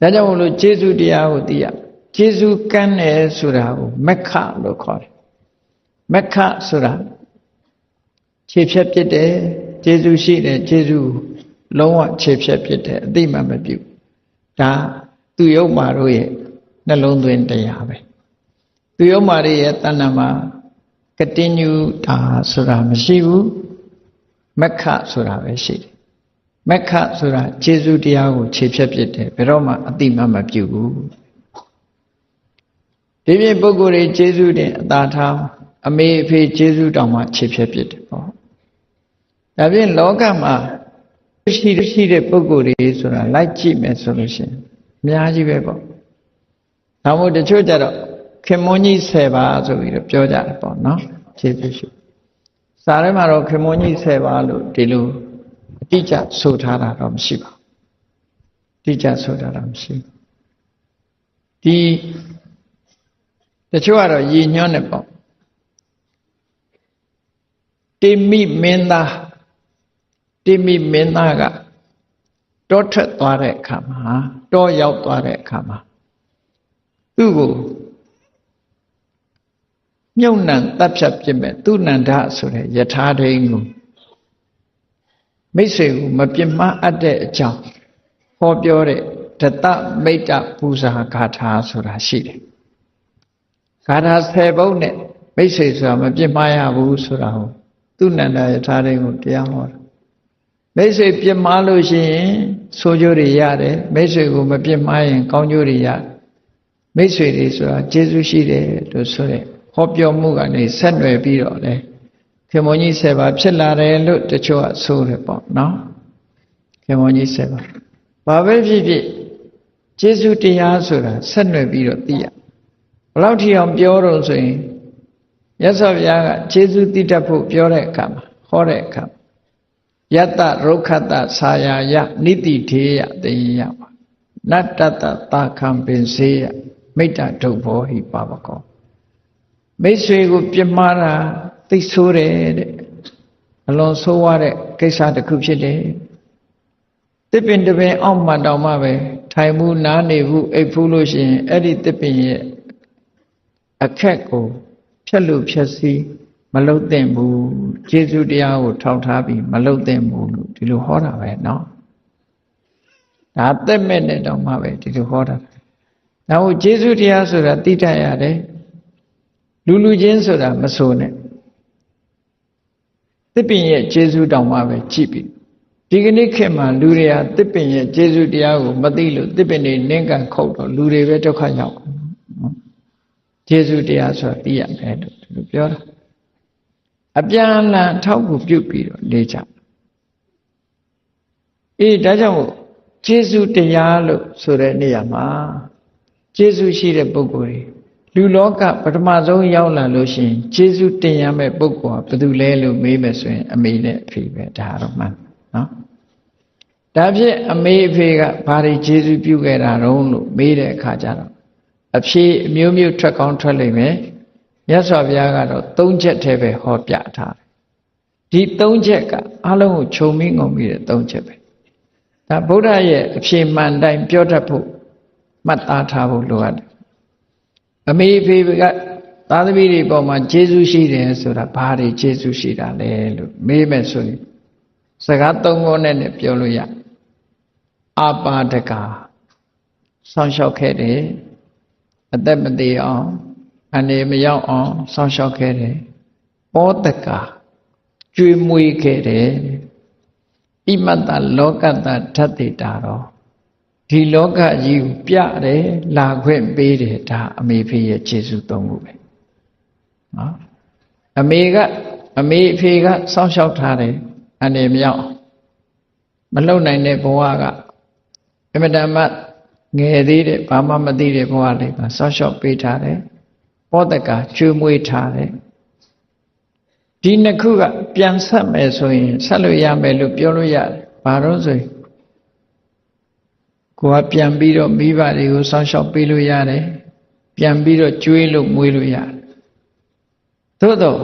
ဒါကြောင့်မလို့ကျေးဇူးတရားကိုသိရကျေးဇူးကမ်းတယ်ဆိုတာကိုမက္ခလို့ခေါ်တယ်မက္ခဆိုတာခြေဖြတ်ပြစ်တယ်ကျေးဇူးရှိတယ်ကျေးဇူးလုံးဝခြေဖြတ်ပြစ်တယ်အသိမှမပြုဒါသူယုတ်မာတို့ရဲ့နှလုံးသွင်းတရားပဲသူယုတ်မာရဲ့တဏ္ဍာမှာကတိညူတာဆိုတာမရှိဘူးမက္ခဆိုတာပဲရှိတယ်မက္ခဆိုတာကျေးဇူးတရားကိုခြေဖြတ်ပြစ်တယ်ဘယ်တော့မှအတိမပြုဘူးဒီပြင်ပုဂ္ဂိုလ်တွေကျေးဇူးတင်အသာထားအမေအဖေကျေးဇူးတောင်မှခြေဖြတ်ပြစ်တယ်ပေါ့ဒါပြင်လောကမှာရှိတဲ့ပုဂ္ဂိုလ်တွေဆိုတာလိုက်ကြည့်မယ်ဆိုလို့ရှိရင်အများကြီးပဲပေါ့ဒါမို့တချို့ကြတော့ခင်မွန်းကြီး10ပါးဆိုပြီးတော့ပြောကြတယ်ပေါ့နော်ခြေဖြတ်ရှိစာထဲမှာတော့ခင်မွန်းကြီး10ပါးလို့ဒီလိုအတိအကျဆိုထားတာတော့မရှိပါဘူးအတိအကျဆိုထားတာမရှိဘူးဒီတချို့ကတော့ရည်ညွှန်းတယ်ပေါ့တိမိမင်းသားကတောထွက်သွားတဲ့အခါမှာတောရောက်သွားတဲ့အခါမှာသူ့ကိုမြုပ်နှံတပ်ဖြတ်ပြစ်မဲ့သူနန္ဒဆိုတဲ့ယထာဒိန်ကိုမိတ်ဆွေကိုမပြစ်မှားအပ်တဲ့အကြောင်းဟောပြောတဲ့ဒတမိတ်တပူဇာဂါထာဆိုတာရှိတယ် ဂါထာ10 ပုဒ်နဲ့မိတ်ဆွေဆိုတာမပြစ်မှားရဘူးဆိုတာဟုတ်သူနန္ဒယထာတွေကိုတရားဟောတာမိတ်ဆွေပြစ်မှားလို့ရှိရင်ဆိုးကျိုးတွေရတယ်မိတ်ဆွေကိုမပြစ်မှားရင်ကောင်းကျိုးတွေရမိတ်ဆွေတွေဆိုတာကျေးဇူးရှိတယ်လို့ဆိုတဲ့ဟောပြောမှုကနေဆက်နွယ်ပြီးတော့လေခင်မုန်းကြီး7 ပါးဖြစ်လာတယ်လို့တချို့ကဆိုတယ်ပေါ့နော်ခင်မုန်းကြီး7 ပါးဘာပဲဖြစ်ဖြစ်ကျေးဇူးတရားဆိုတာဆက်နွယ်ပြီးတော့သိရဘယ်လောက်ထိအောင်ပြောတော့ဆိုရင်မြတ်စွာဘုရားကကျေးဇူးသိတတ်ဖို့ပြောတဲ့အခါမှာဟောတဲ့အခါယတ္တရုက္ခတဆာယာယနိတိထေယတေယပါနတ္တတသာခံပင်စေယမိတ္တဒုဗ္ဗောဟိပါပကောမိတ်ဆွေကိုပြစ်မှားတာသိဆိုးတယ်တဲ့အလွန်ဆိုးရတဲ့ကိစ္စတစ်ခုဖြစ်တယ်တစ်ပင်တစ်ပင်အောက်မှတောင်မှပဲထိုင်မှုနားနေဘူးအိပ်ဖူးလို့ရှိရင်အဲ့ဒီတစ်ပင်ရဲ့အခက်ကိုဖြတ်လို့ဖြတ်စည်းမလုတ်သင့်ဘူးကျေးဇူးတရားကိုထောက်ထားပြီးမလုတ်သင့်ဘူးလို့ဒီလိုဟောတာပဲเนาะဒါသက်မဲ့နဲ့တောင်မှပဲဒီလိုဟောတာနောက်ကျေးဇူးတရားဆိုတာသိတတ်ရတယ်လူချင်းဆိုတာမဆိုနဲ့တစ်ပင်ရဲ့ကျေးဇူးတောင်မှပဲကြည့်ပြီးဒီကနေ့ခေတ်မှာလူတွေကတစ်ပင်ရဲ့ကျေးဇူးတရားကိုမသိလို့တစ်ပင်တွေနင်းကန်ခုတ်တော့လူတွေပဲဒုက္ခရောက်ကျေးဇူးတရားဆိုတာသိရမယ်လို့ဒီလိုပြောတာအပြန်အလှန်ထောက်ကူပြုပြီးတော့နေကြဒါကြောင့်ကျေးဇူးတရားလို့ဆိုတဲ့နေရာမှာကျေးဇူးရှိတဲ့ပုဂ္ဂိုလ်တွေလူလောကပထမဆုံးရောက်လာလို့ရှိရင်ကျေးဇူးတင်ရမယ့်ပုဂ္ဂိုလ်ကဘယ်သူလဲလို့မေးမယ်ဆိုရင်အမေနဲ့အဖေပဲဒါတော့မှန်နော်ဒါဖြင့်အမေအဖေကဘာတွေကျေးဇူးပြုခဲ့တာတုံးလို့မေးတဲ့အခါကျတော့အဖြေအမျိုးမျိုးထွက်ကောင်းထွက်လိမ့်မယ်မြတ်စွာဘုရားကတော့3 ချက်တည်းပဲဟောပြထားတယ်ဒီ3 ချက်ကအလုံးကိုခြုံပြီးငုံပြီးတဲ့3 ချက်ပဲဒါဗုဒ္ဓရဲ့အဖြေမှန်တိုင်းပြောတတ်ဖို့မှတ်သားထားဖို့လိုအပ်တယ်အမေအဖေကသားသမီးတွေပေါ်မှာကျေးဇူးရှိတယ်ဆိုတာဘာတွေကျေးဇူးရှိတာလဲလို့မေးမယ်ဆိုရင်စကား3 ခုနဲ့ပြောလို့ရအာပါဒကစောင့်ရှောက်ခဲ့တယ်အသက်မသေးအောင်အနေမရောက်အောင်စောင့်ရှောက်ခဲ့တယ်ပောတကကျွေးမွေးခဲ့တယ်ဣမတ္တလောကတ္တဓာတ်တေတာတော့ဒီလောကကြီးကိုပြတယ်လာခွင့်ပေးတယ်ဒါအမေဖေရဲ့ကျေးဇူး3 ခုပဲနော်အမေအဖေကစောင့်ရှောက်ထားတယ်အနေမရောက်မလုံနိုင်တဲ့ဘဝကအမတမငယ်သေးတဲ့ဘာမှမသိတဲ့ဘဝလေးမှာစောင့်ရှောက်ပေးထားတယ်ပောတကကျွေးမွေးထားတယ်ဒီ2 ခုကပြန်ဆက်မယ်ဆိုရင်ဆက်လို့ရမယ်လို့ပြောလို့ရတယ်ဘာလို့ဆိုရင်ကိုယ်ကပြန်ပြီးတော့မိဘတွေကိုစောင့်ရှောက်ပေးလို့ရတယ်ပြန်ပြီးတော့ကျွေးလို့မွေးလို့ရတယ်သို့တော့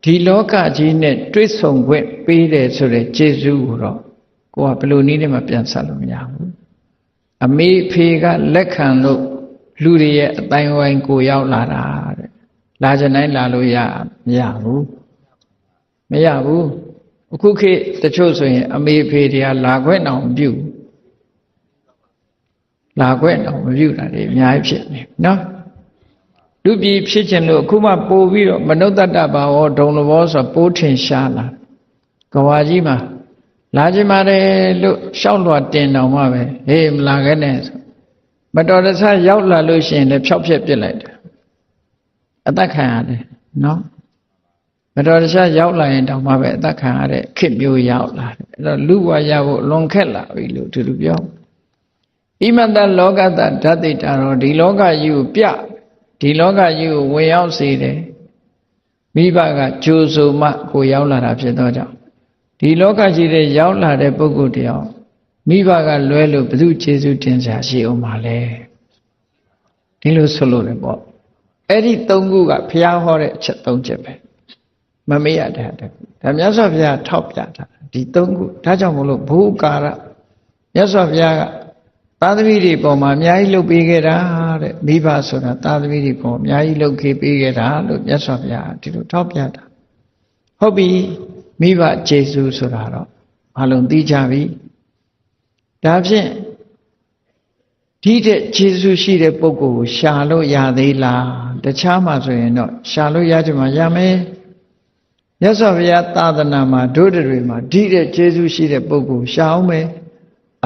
ဒီလောကကြီးနဲ့တွေ့ဆုံခွင့်ပေးတယ်ဆိုတဲ့ကျေးဇူးကိုတော့ကိုယ်ကဘယ်လိုနည်းနဲ့မှပြန်ဆက်လို့မရဘူးအမေဖေကလက်ခံလို့လူတွေရဲ့အတိုင်းဝိုင်းကိုရောက်လာတာတဲ့လာကြတိုင်းလာလို့မရဘူးအခုခေတ်တချို့ဆိုရင်အမေဖေတွေကလာခွင့်တောင်မပြုလာခွင့်တောင်မပြုတာတွေအများကြီးဖြစ်နေနော်လူပြည်ဖြစ်ခြင်းလို့အခုမှပို့ပြီးတော့မနုဿတ္တဘာဝဒုံလဘောဆိုပိုးထင်ရှားလာကဘာကြီးမှာလာခြင်းပါတယ်လို့ရှောက်လွှာတင်တော်မှပဲဟေးမလာခဲ့နဲ့ဆိုမတော်တဆရောက်လာလို့ရှိရင်လည်းဖြောက်ဖြက်ပြစ်လိုက်တယ်အသက်ခံရတယ်နော်မတော်တဆရောက်လာရင်တောင်မှပဲအသက်ခံရတဲ့ခေတ်မျိုးရောက်လာတယ်အဲ့တော့လူဘဝရဖို့လွန်ခက်လာပြီလို့သူတို့ပြောဣမတ္တလောကတ္တဓာတ်တိတာတော့ဒီလောကကြီးကိုပြဒီလောကကြီးကိုဝင်ရောက်စေတယ်မိဘကကြိုးဆိုမှကိုရောက်လာတာဖြစ်သောကြောင့်ဒီလောကကြီးထဲရောက်လာတဲ့ပုဂ္ဂိုလ်တယောက်မိဘကလွဲလို့ဘု து ကျေးဇူးတင်စရာရှိအောင်ပါလဲဒီလိုဆိုလို့လည်းပေါ့အဲ့ဒီ3 ခုကဘုရားဟောတဲ့အချက်3 ချက်ပဲမမေ့ရတဲ့ဒါမြတ်စွာဘုရားထောက်ပြတာဒီ3 ခုဒါကြောင့်မလို့ဘုကာရမြတ်စွာဘုရားကသားသမီးတွေပေါ်မှာအများကြီးလုပ်ပေးခဲ့တာတဲ့မိဘဆိုတာသားသမီးတွေပေါ်အများကြီးလုပ်ခဲ့ပေးခဲ့တာလို့မြတ်စွာဘုရားဒီလိုထောက်ပြတာဟုတ်ပြီမိဘကျေးဇူးဆိုတာတော့အလုံးသိကြပြီဒါဖြင့်ဒီတဲ့ကျေးဇူးရှိတဲ့ပုဂ္ဂိုလ်ကိုရှာလို့ရသေးလား တခြားမှာဆိုရင်တော့ရှာလို့ရကြမှာရမယ်မြတ်စွာဘုရားသာသနာမှာတို့တွေမှာဒီတဲ့ကျေးဇူးရှိတဲ့ပုဂ္ဂိုလ်ရှာအောင်မယ်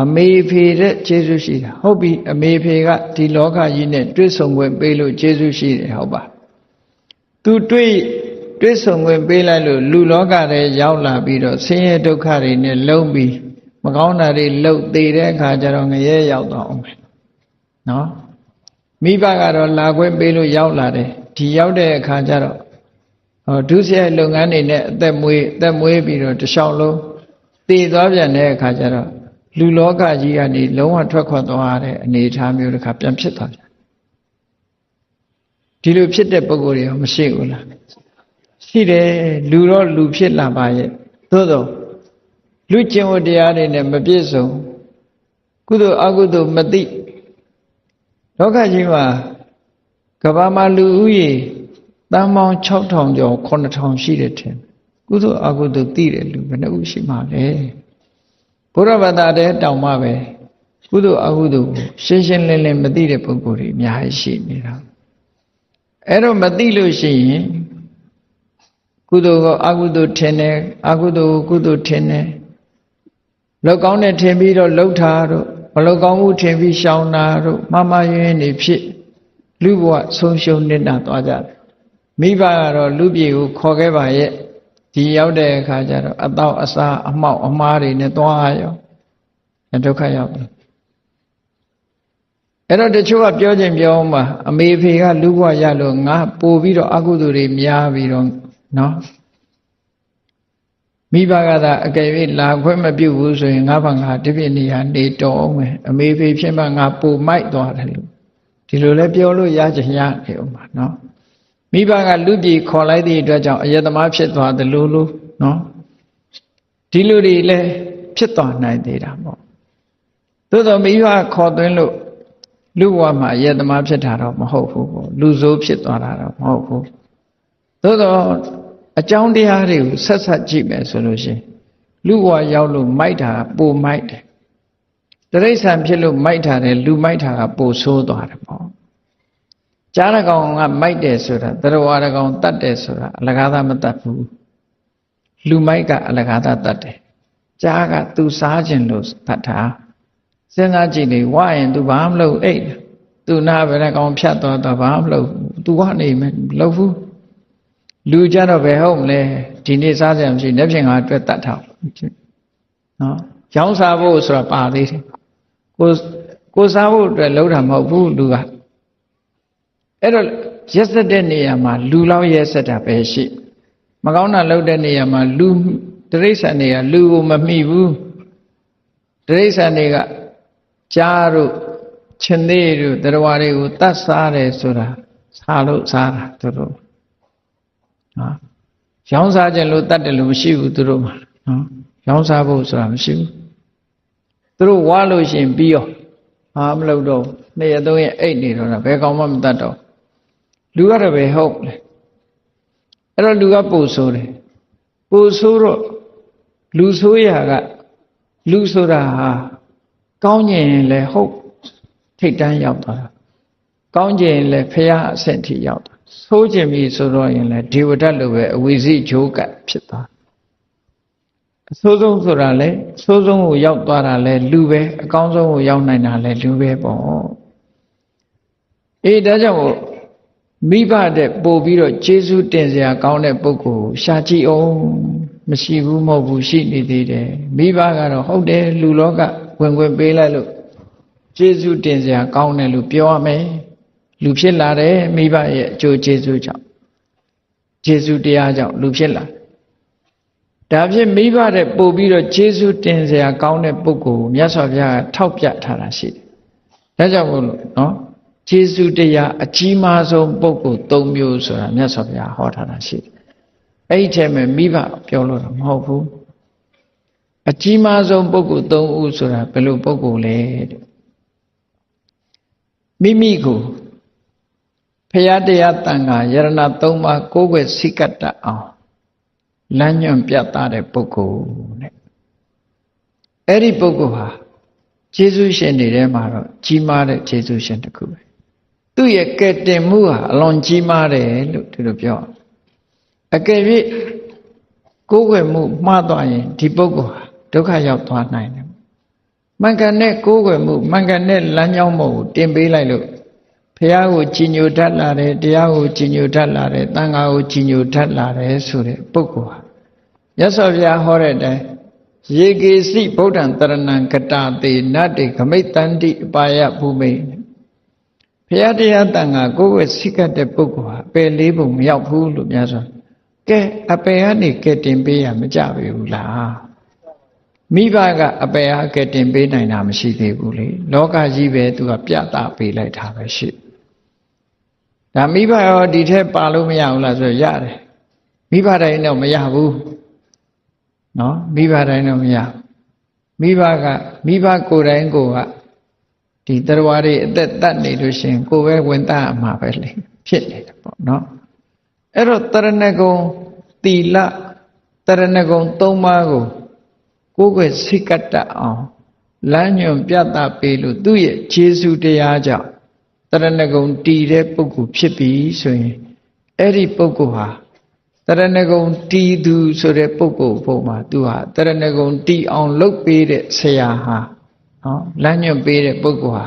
အမေဖေတဲ့ကျေးဇူးရှိတာဟုတ်ပြီအမေဖေကဒီလောကကြီးနဲ့တွေ့ဆုံခွင့်ပေးလို့ကျေးဇူးရှိတယ်ဟုတ်ပါသူတွေ့ဆုံခွင့်ပေးလိုက်လို့လူလောကထဲရောက်လာပြီးတော့ဆင်းရဲဒုက္ခတွေနဲ့လုံးပြီးမကောင်းတာတွေလှုပ်သေးတဲ့အခါကျတော့ငရဲရောက်တော့အောင်မယ်နော်မိဘကတော့လာခွင့်ပေးလို့ရောက်လာတယ်ဒီရောက်တဲ့အခါကျတော့ဒုစရိုက်လုပ်ငန်းတွေနဲ့အသက်မွေးပြီးတော့တလျှောက်လုံးတည်သွားပြန်တဲ့အခါကျတော့လူလောကကြီးကနေလုံးဝထွက်ခွာသွားတဲ့အနေအထားမျိုးတစ်ခါပြန်ဖြစ်သွားပြန်ဒီလိုဖြစ်တဲ့ပုံကိုယ်တွေရောမရှိဘူးလားရှိတယ်လူတော့လူဖြစ်လာပါရဲ့သို့သောလူကျင့်ဝတ်တရားတွေနဲ့မပြည့်စုံကုသိုလ်အကုသိုလ်မသိလောကကြီးမှာကမ္ဘာမှာလူဦးရေတန်ပေါင်း6000ကျော်9000ရှိတယ်ထင်ကုသိုလ်အကုသိုလ်သိတယ်လူဘယ်နှဦးရှိမှလဲဘုရားဘာသာတဲ့တောင်မှပဲကုသိုလ်အကုသိုလ်ရှင်းရှင်းလင်းလင်းမသိတဲ့ပုဂ္ဂိုလ်တွေအများကြီးရှိနေတာအဲ့တော့မသိလို့ရှိရင်ကုသိုလ်ကအကုသိုလ်ထင်တယ်အကုသိုလ်ကုသိုလ်ထင်တယ်လောက်ကောင်းတဲ့ထင်ပြီးတော့လှုပ်တာတို့မလောက်ကောင်းမှုထင်ပြီးရှောင်တာတို့မှားမှားယွင်းယွင်းနေဖြစ်လူဘဝဆုံးရှုံးနေတာသွားကြတယ်မိဘကတော့လူပြေကိုခေါ်ခဲ့ပါရဲ့ဒီရောက်တဲ့အခါကျတော့အတော့အစားအမောက်အမားတွေနဲ့သွားရောဒုက္ခရောက်တယ်အဲ့တော့တချို့ကပြောခြင်းပြောမှအမေဖေကလူဘဝရလို့ငါပို့ပြီးတော့အကုသိုလ်တွေများပြီးတော့နော်မိဘကသာအကယ်၍လာခွင့်မပြုဘူးဆိုရင်ငါဘာငါဒီပြည့်နေရနေတော်အောင်မယ်အမေဖေဖြစ်မှငါပို့မိုက်သွားတယ်လို့ဒီလိုလဲပြောလို့ရချင်ရနေဦးမှာနော်မိဘကလူပြည်ခေါ်လိုက်တဲ့အတွက်ကြောင့်အယတမဖြစ်သွားတယ်လို့နော်ဒီလိုတွေလည်းဖြစ်သွားနိုင်သေးတာပေါ့သို့တော်မိဘခေါ်သွင်းလို့လူဘဝမှာအယတမဖြစ်တာတော့မဟုတ်ဘူးပေါ့လူဆိုးဖြစ်သွားတာတော့မဟုတ်ဘူးသို့တော်အကြောင်းတရားတွေကိုဆက်ဆက်ကြည့်မယ်ဆိုလို့ရှိရင်လူဘဝရောက်လို့မိုက်တာပိုမိုက်တယ်တိရစ္ဆာန်ဖြစ်လို့မိုက်တာတယ်လူမိုက်တာကပိုဆိုးသွားတယ်ပေါ့ကြားရကောင်ကမိုက်တယ်ဆိုတာတရဝရကောင်တတ်တယ်ဆိုတာအလကားသားမတတ်ဘူးလူမိုက်ကအလကားသားတတ်တယ်ကြားကသူစားခြင်းလို့တတ်တာစဉ်းစားကြည့်နေဝရင် तू ဘာမလုပ်အိတ် तू နာဘယ်နှကောင်ဖြတ်သွားတော့ဘာမလုပ် तू ကနေမလုပ်ဘူးလူကြတော့ဘယ်ဟုတ်မလဲဒီနေ့စားကြမရှိနေ့ဖြင့်ငါအတွက်တတ်ထားနော်ရောင်းစားဖို့ဆိုတာပါသေးတယ်ကိုစားဖို့အတွက်လှုပ်တာမဟုတ်ဘူးလူကအဲ့တော့ရက်စက်တဲ့နေရာမှာလူလောက်ရက်စက်တာပဲရှိမကောင်းတာလုပ်တဲ့နေရာမှာလူတိရစ္ဆာန်တွေကလူကိုမမိဘူးတိရစ္ဆာန်တွေကကြားတို့ချင်းသေးတို့တရားတွေကိုတတ်စားတယ်ဆိုတာစားလို့စားတာသူတို့နော်ရောင်းစားခြင်းလို့တတ်တယ်လို့မရှိဘူးသူတို့မှာနော်ရောင်းစားဖို့ဆိုတာမရှိဘူးသူတို့ဝါလို့ရှိရင်ပြီးရောဘာမလုပ်တော့နေ့ရက်သုံးရက်အိတ်နေတော့ဘယ်ကောင်မှမတတ်တော့လူကတော့ပဲဟုတ်လေအဲ့တော့လူကပို့ဆိုးတယ်ပို့ဆိုးတော့လူဆိုးရာကလူဆိုတာဟာကောင်းကျင်ရင်လည်းဟုတ်ထိတ်တန်းရောက်သွားတာကောင်းကျင်ရင်လည်းဖရာအဆင့်ထိရောက်သွားဆိုးကျင်ပြီဆိုတော့ရင်လည်းဒေဝဒတ်လိုပဲအဝိဇ္ဇိဂျိုးကဖြစ်သွားအဆိုးဆုံးဆိုတာလေဆိုးဆုံးကိုရောက်သွားတာလေလူပဲအကောင်းဆုံးကိုရောက်နိုင်တာလေလူပဲပေါ့အေးဒါကြောင့်မိဘတဲ့ပို့ပြီးတော့ကျေးဇူးတင်စရာကောင်းတဲ့ပုဂ္ဂိုလ်ရှာကြည့်အောင်မရှိဘူးမဟုတ်ဘူးရှိနေသေးတယ်မိဘကတော့ဟုတ်တယ်လူလောကဝင်ပေးလိုက်လို့ကျေးဇူးတင်စရာကောင်းတယ်လို့ပြောရမယ်လူဖြစ်လာတယ်မိဘရဲ့အကျိုးကျေးဇူးကြောင့်ကျေးဇူးတရားကြောင့်လူဖြစ်လာဒါဖြင့်မိဘတဲ့ပို့ပြီးတော့ကျေးဇူးတင်စရာကောင်းတဲ့ပုဂ္ဂိုလ်မြတ်စွာဘုရားကထောက်ပြထားတာရှိတယ်ဒါကြောင့်မို့လို့နော်ကျေးဇူးတရားအကြီးမားဆုံးပုဂ္ဂိုလ်၃မျိုးဆိုတာမြတ်စွာဘုရားဟောထားတာရှိတယ်အဲ့ဒီထဲမှာမိဘပြောလို့တော့မဟုတ်ဘူးအကြီးမားဆုံးပုဂ္ဂိုလ်၃ဦးဆိုတာဘယ်လိုပုဂ္ဂိုလ်လဲတဲ့မိမိကိုဖရာတရားတန်ခါယရဏ၃ပါးကိုးကွယ်စိကတတ်အောင်လမ်းညွှန်ပြသတဲ့ပုဂ္ဂိုလ်တဲ့အဲ့ဒီပုဂ္ဂိုလ်ဟာကျေးဇူးရှင်တွေထဲမှာတော့ကြီးမားတဲ့ကျေးဇူးရှင်တစ်ခုပဲ သူ့ရဲ့ကဲတင်မှုဟာအလွန်ကြီးမားတယ်လို့ဒီလိုပြောအကယ်၍ကိုယ်ွယ်မှုမှားသွားရင်ဒီပုဂ္ဂိုလ်ဟာဒုက္ခရောက်သွားနိုင်တယ်မှန်ကန်တဲ့ကိုယ်ွယ်မှုမှန်ကန်တဲ့လမ်းကြောင်းပေါ်ကိုတင်ပေးလိုက်လို့ဘုရားကိုကြည်ညိုတတ်လာတယ်တရားကိုကြည်ညိုတတ်လာတယ်သံဃာကိုကြည်ညိုတတ်လာတယ်ဆိုတဲ့ပုဂ္ဂိုလ်ဟာမြတ်စွာဘုရားဟောတဲ့အတိုင်းယေကေစီဗုဒ္ဓံတရဏံကတာတေနတ္တိခမိတ်တန္တိအပါယဘူမိဘုရားတရားတန်ခါကိုယ်ဝဲစိကတ်တဲ့ပုဂ္ဂိုလ်ဟာအပယ်လေးပုံမရောက်ဘူးလို့များစွာကဲအပယ်ကနေကဲတင်ပေးရမကြပြီဘူးလားမိဘကအပယ်ဟာကဲတင်ပေးနိုင်တာမရှိသေးဘူးလေလောကကြီးပဲသူကပြသပေးလိုက်တာပဲရှိဒါမိဘရောဒီထက်ပါလို့မရဘူးလားဆိုရတယ်မိဘတိုင်းတော့မရဘူးနော်မိဘတိုင်းတော့မရမိဘကိုယ်တိုင်းကိုကဒီတရားတွေအသက်တတ်နေလို့ရှင်ကိုယ်ပဲဝင်တတ်အမှာပဲလေဖြစ်နေတယ်ပေါ့နော်အဲ့တော့တရဏဂုံသီလတရဏဂုံ၃ပါးကိုကိုယ်ွယ်စိတ်ကတတ်အောင်လမ်းညွန်ပြသပေးလို့သူ့ရဲ့ခြေဆုတရားကြောင့်တရဏဂုံတည်တဲ့ပုဂ္ဂိုလ်ဖြစ်ပြီဆိုရင်အဲ့ဒီပုဂ္ဂိုလ်ဟာတရဏဂုံတည်သူဆိုတဲ့ပုဂ္ဂိုလ်ပုံမှာသူဟာတရဏဂုံတည်အောင်လုပ်ပေးတဲ့ဆရာဟာနော်လမ်းညွှန်ပေးတဲ့ပုဂ္ဂိုလ်ဟာ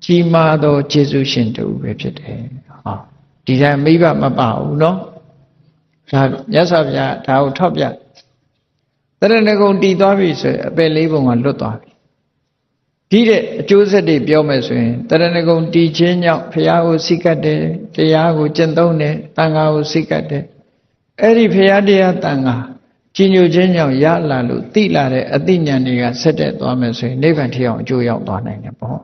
ကြီးမားသောကျေးဇူးရှင်တူပဲဖြစ်တယ်ဟောဒီတိုင်းမိဘမပါဘူးနော်ဒါမြတ်စွာဘုရားဒါကိုထောက်ပြတရဏဂုံတည်သွားပြီဆိုရင်အပယ်လေးပုံကလွတ်သွားပြီဒီတဲ့အကျိုးဆက်တွေပြောမယ်ဆိုရင်တရဏဂုံတည်ခြင်းကြောင့်ဘုရားကိုစိတ်ကတ်တယ်တရားကိုကျင့်သုံးတယ်တန်ခါကိုစိတ်ကတ်တယ်အဲ့ဒီဘုရားတရားတန်ခါကြည်ညိုခြင်းကြောင့်ရလာလို့သိလာတဲ့အသိဉာဏ်တွေကဆက်တက်သွားမယ်ဆိုရင်နိဗ္ဗာန်ထီအောင်အကျိုးရောက်သွားနိုင်တယ်ပေါ့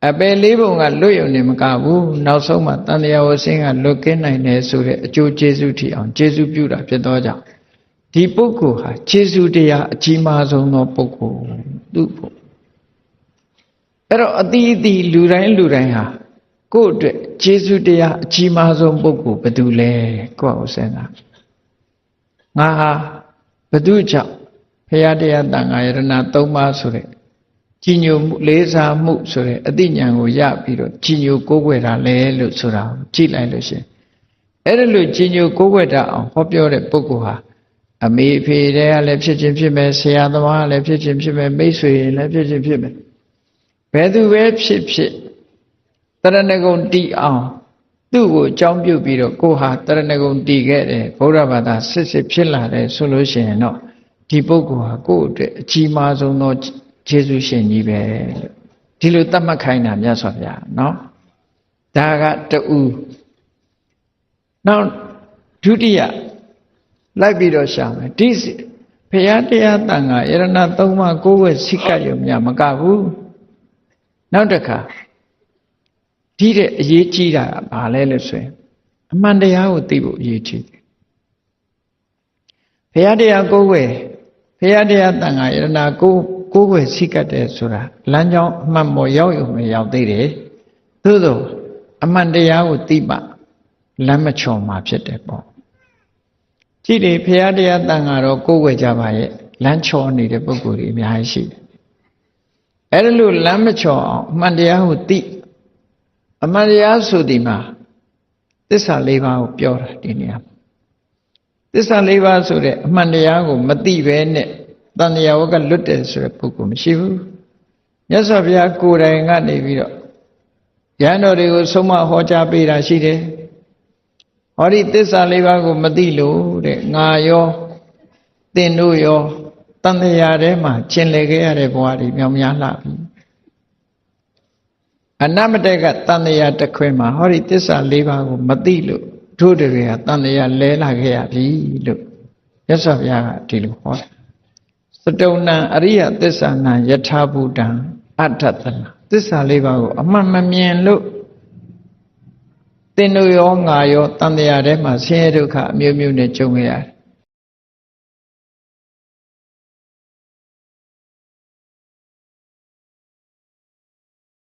အပယ်လေးပုံကလွတ်ရုံနဲ့မကဘူးနောက်ဆုံးမှတန်တရားဝဆင်းကလွတ်ကင်းနိုင်တယ်ဆိုတဲ့အကျိုးကျေးဇူးထီအောင်ကျေးဇူးပြုတာဖြစ်သောကြောင့်ဒီပုဂ္ဂိုလ်ဟာကျေးဇူးတရားအကြီးမားဆုံးသောပုဂ္ဂိုလ်သူ့ဖို့အဲ့တော့အတိအသီးလူတိုင်းဟာကိုယ့်အတွက်ကျေးဇူးတရားအကြီးမားဆုံးပုဂ္ဂိုလ်ဘယ်သူလဲကိုယ့်ကိုစဉ်းစားငါဟာဘယ်သူကြောင့်ဘုရားတရားတန်ခါယရဏ၃ပါးဆိုတဲ့ကြီးညိုမှုလေးစားမှုဆိုတဲ့အသိဉာဏ်ကိုရပြီးတော့ကြီးညိုကိုးကွယ်တာလဲလို့ဆိုတာကိုကြည့်လိုက်လို့ရှင်အဲ့ဒါလို့ကြီးညိုကိုးကွယ်တာအောင်ဟောပြောတဲ့ပုဂ္ဂိုလ်ဟာအမေအဖေတွေကလည်းဖြစ်ခြင်းဖြစ်မယ်ဆရာသမားလည်းဖြစ်ခြင်းဖြစ်မယ်မိတ်ဆွေလည်းဖြစ်ခြင်းဖြစ်မယ်ဘယ်သူပဲဖြစ်ဖြစ်တရဏဂုံတည်အောင်သူ့ကိုအကြောင်းပြုပြီးတော့ကိုဟာတရဏဂုံတည်ခဲ့တယ်ဗုဒ္ဓဘာသာစစ်ဖြစ်လာတယ်ဆိုလို့ရှိရင်တော့ဒီပုဂ္ဂိုလ်ဟာကိုယ့်အတွက်အကြီးမားဆုံးသောကျေးဇူးရှင်ကြီးပဲလို့ဒီလိုသတ်မှတ်ခိုင်းတာမြတ်စွာဘုရားเนาะဒါကတူနောက်ဒုတိယလိုက်ပြီးတော့ရှာမယ်ဒီဘုရားတရားတန်ခါယရဏ၃ပါးကိုယ်ဝဲစိတ်ကပ်ရုံများမကဘူးနောက်တစ်ခါဒီတဲ့အရေးကြီးတာဘာလဲလို့ဆိုရင်အမှန်တရားကိုသိဖို့အရေးကြီးတယ်ဘုရားတရားကိုယ်ဝဲဘုရားတရားတန်ခါယရဏကိုယ်ဝဲစိတ်ကပ်တယ်ဆိုတာလမ်းကြောင်းအမှန်ပေါ်ရောက်ရုံနဲ့ရောက်သေးတယ်သို့သောအမှန်တရားကိုသိမှလမ်းမချော်မှာဖြစ်တယ်ပေါ့ကြည့်တယ်ဘုရားတရားတန်ခါတော့ကိုယ်ဝဲကြပါရဲ့လမ်းချော်နေတဲ့ပုဂ္ဂိုလ်တွေအများကြီးရှိတယ်အဲ့ဒါလို့လမ်းမချော်အောင်အမှန်တရားကိုသိအမှန်တရားဆိုဒီမှာသစ္စာ၄ပါးကိုပြောတာဒီနေရာသစ္စာ၄ပါးဆိုတဲ့အမှန်တရားကိုမသိဘဲနဲ့တန်တရားဝကလွတ်တယ်ဆိုတဲ့ပုဂ္ဂိုလ်မရှိဘူးမြတ်စွာဘုရားကိုယ်တိုင်ကနေပြီးတော့ဉာဏ်တော်တွေကိုဆုံးမဟောကြားပေးတာရှိတယ်ဟောဒီသစ္စာ၄ပါးကိုမသိလို့တဲ့ငါရောသင်တို့ရောတန်တရားထဲမှာကျင်လည်ခဲ့ရတဲ့ဘဝတွေမြောင်များလှပြီအနမတက်ကတန်တရားတစ်ခွဲမှာဟောဒီသစ္စာ၄ပါးကိုမသိလို့တို့တွေကတန်တရားလဲလာခဲ့ရပြီလို့မြတ်စွာဘုရားကဒီလိုဟောတယ်စတုဏံအရိယသစ္စာနံယထာဘူတံအဋ္ဌတနာသစ္စာ၄ပါးကိုအမှန်မမြင်လို့သင်တို့ရောငါရောတန်တရားထဲမှာဆင်းရဲဒုက္ခအမျိုးမျိုးနဲ့ကြုံခဲ့ရတယ်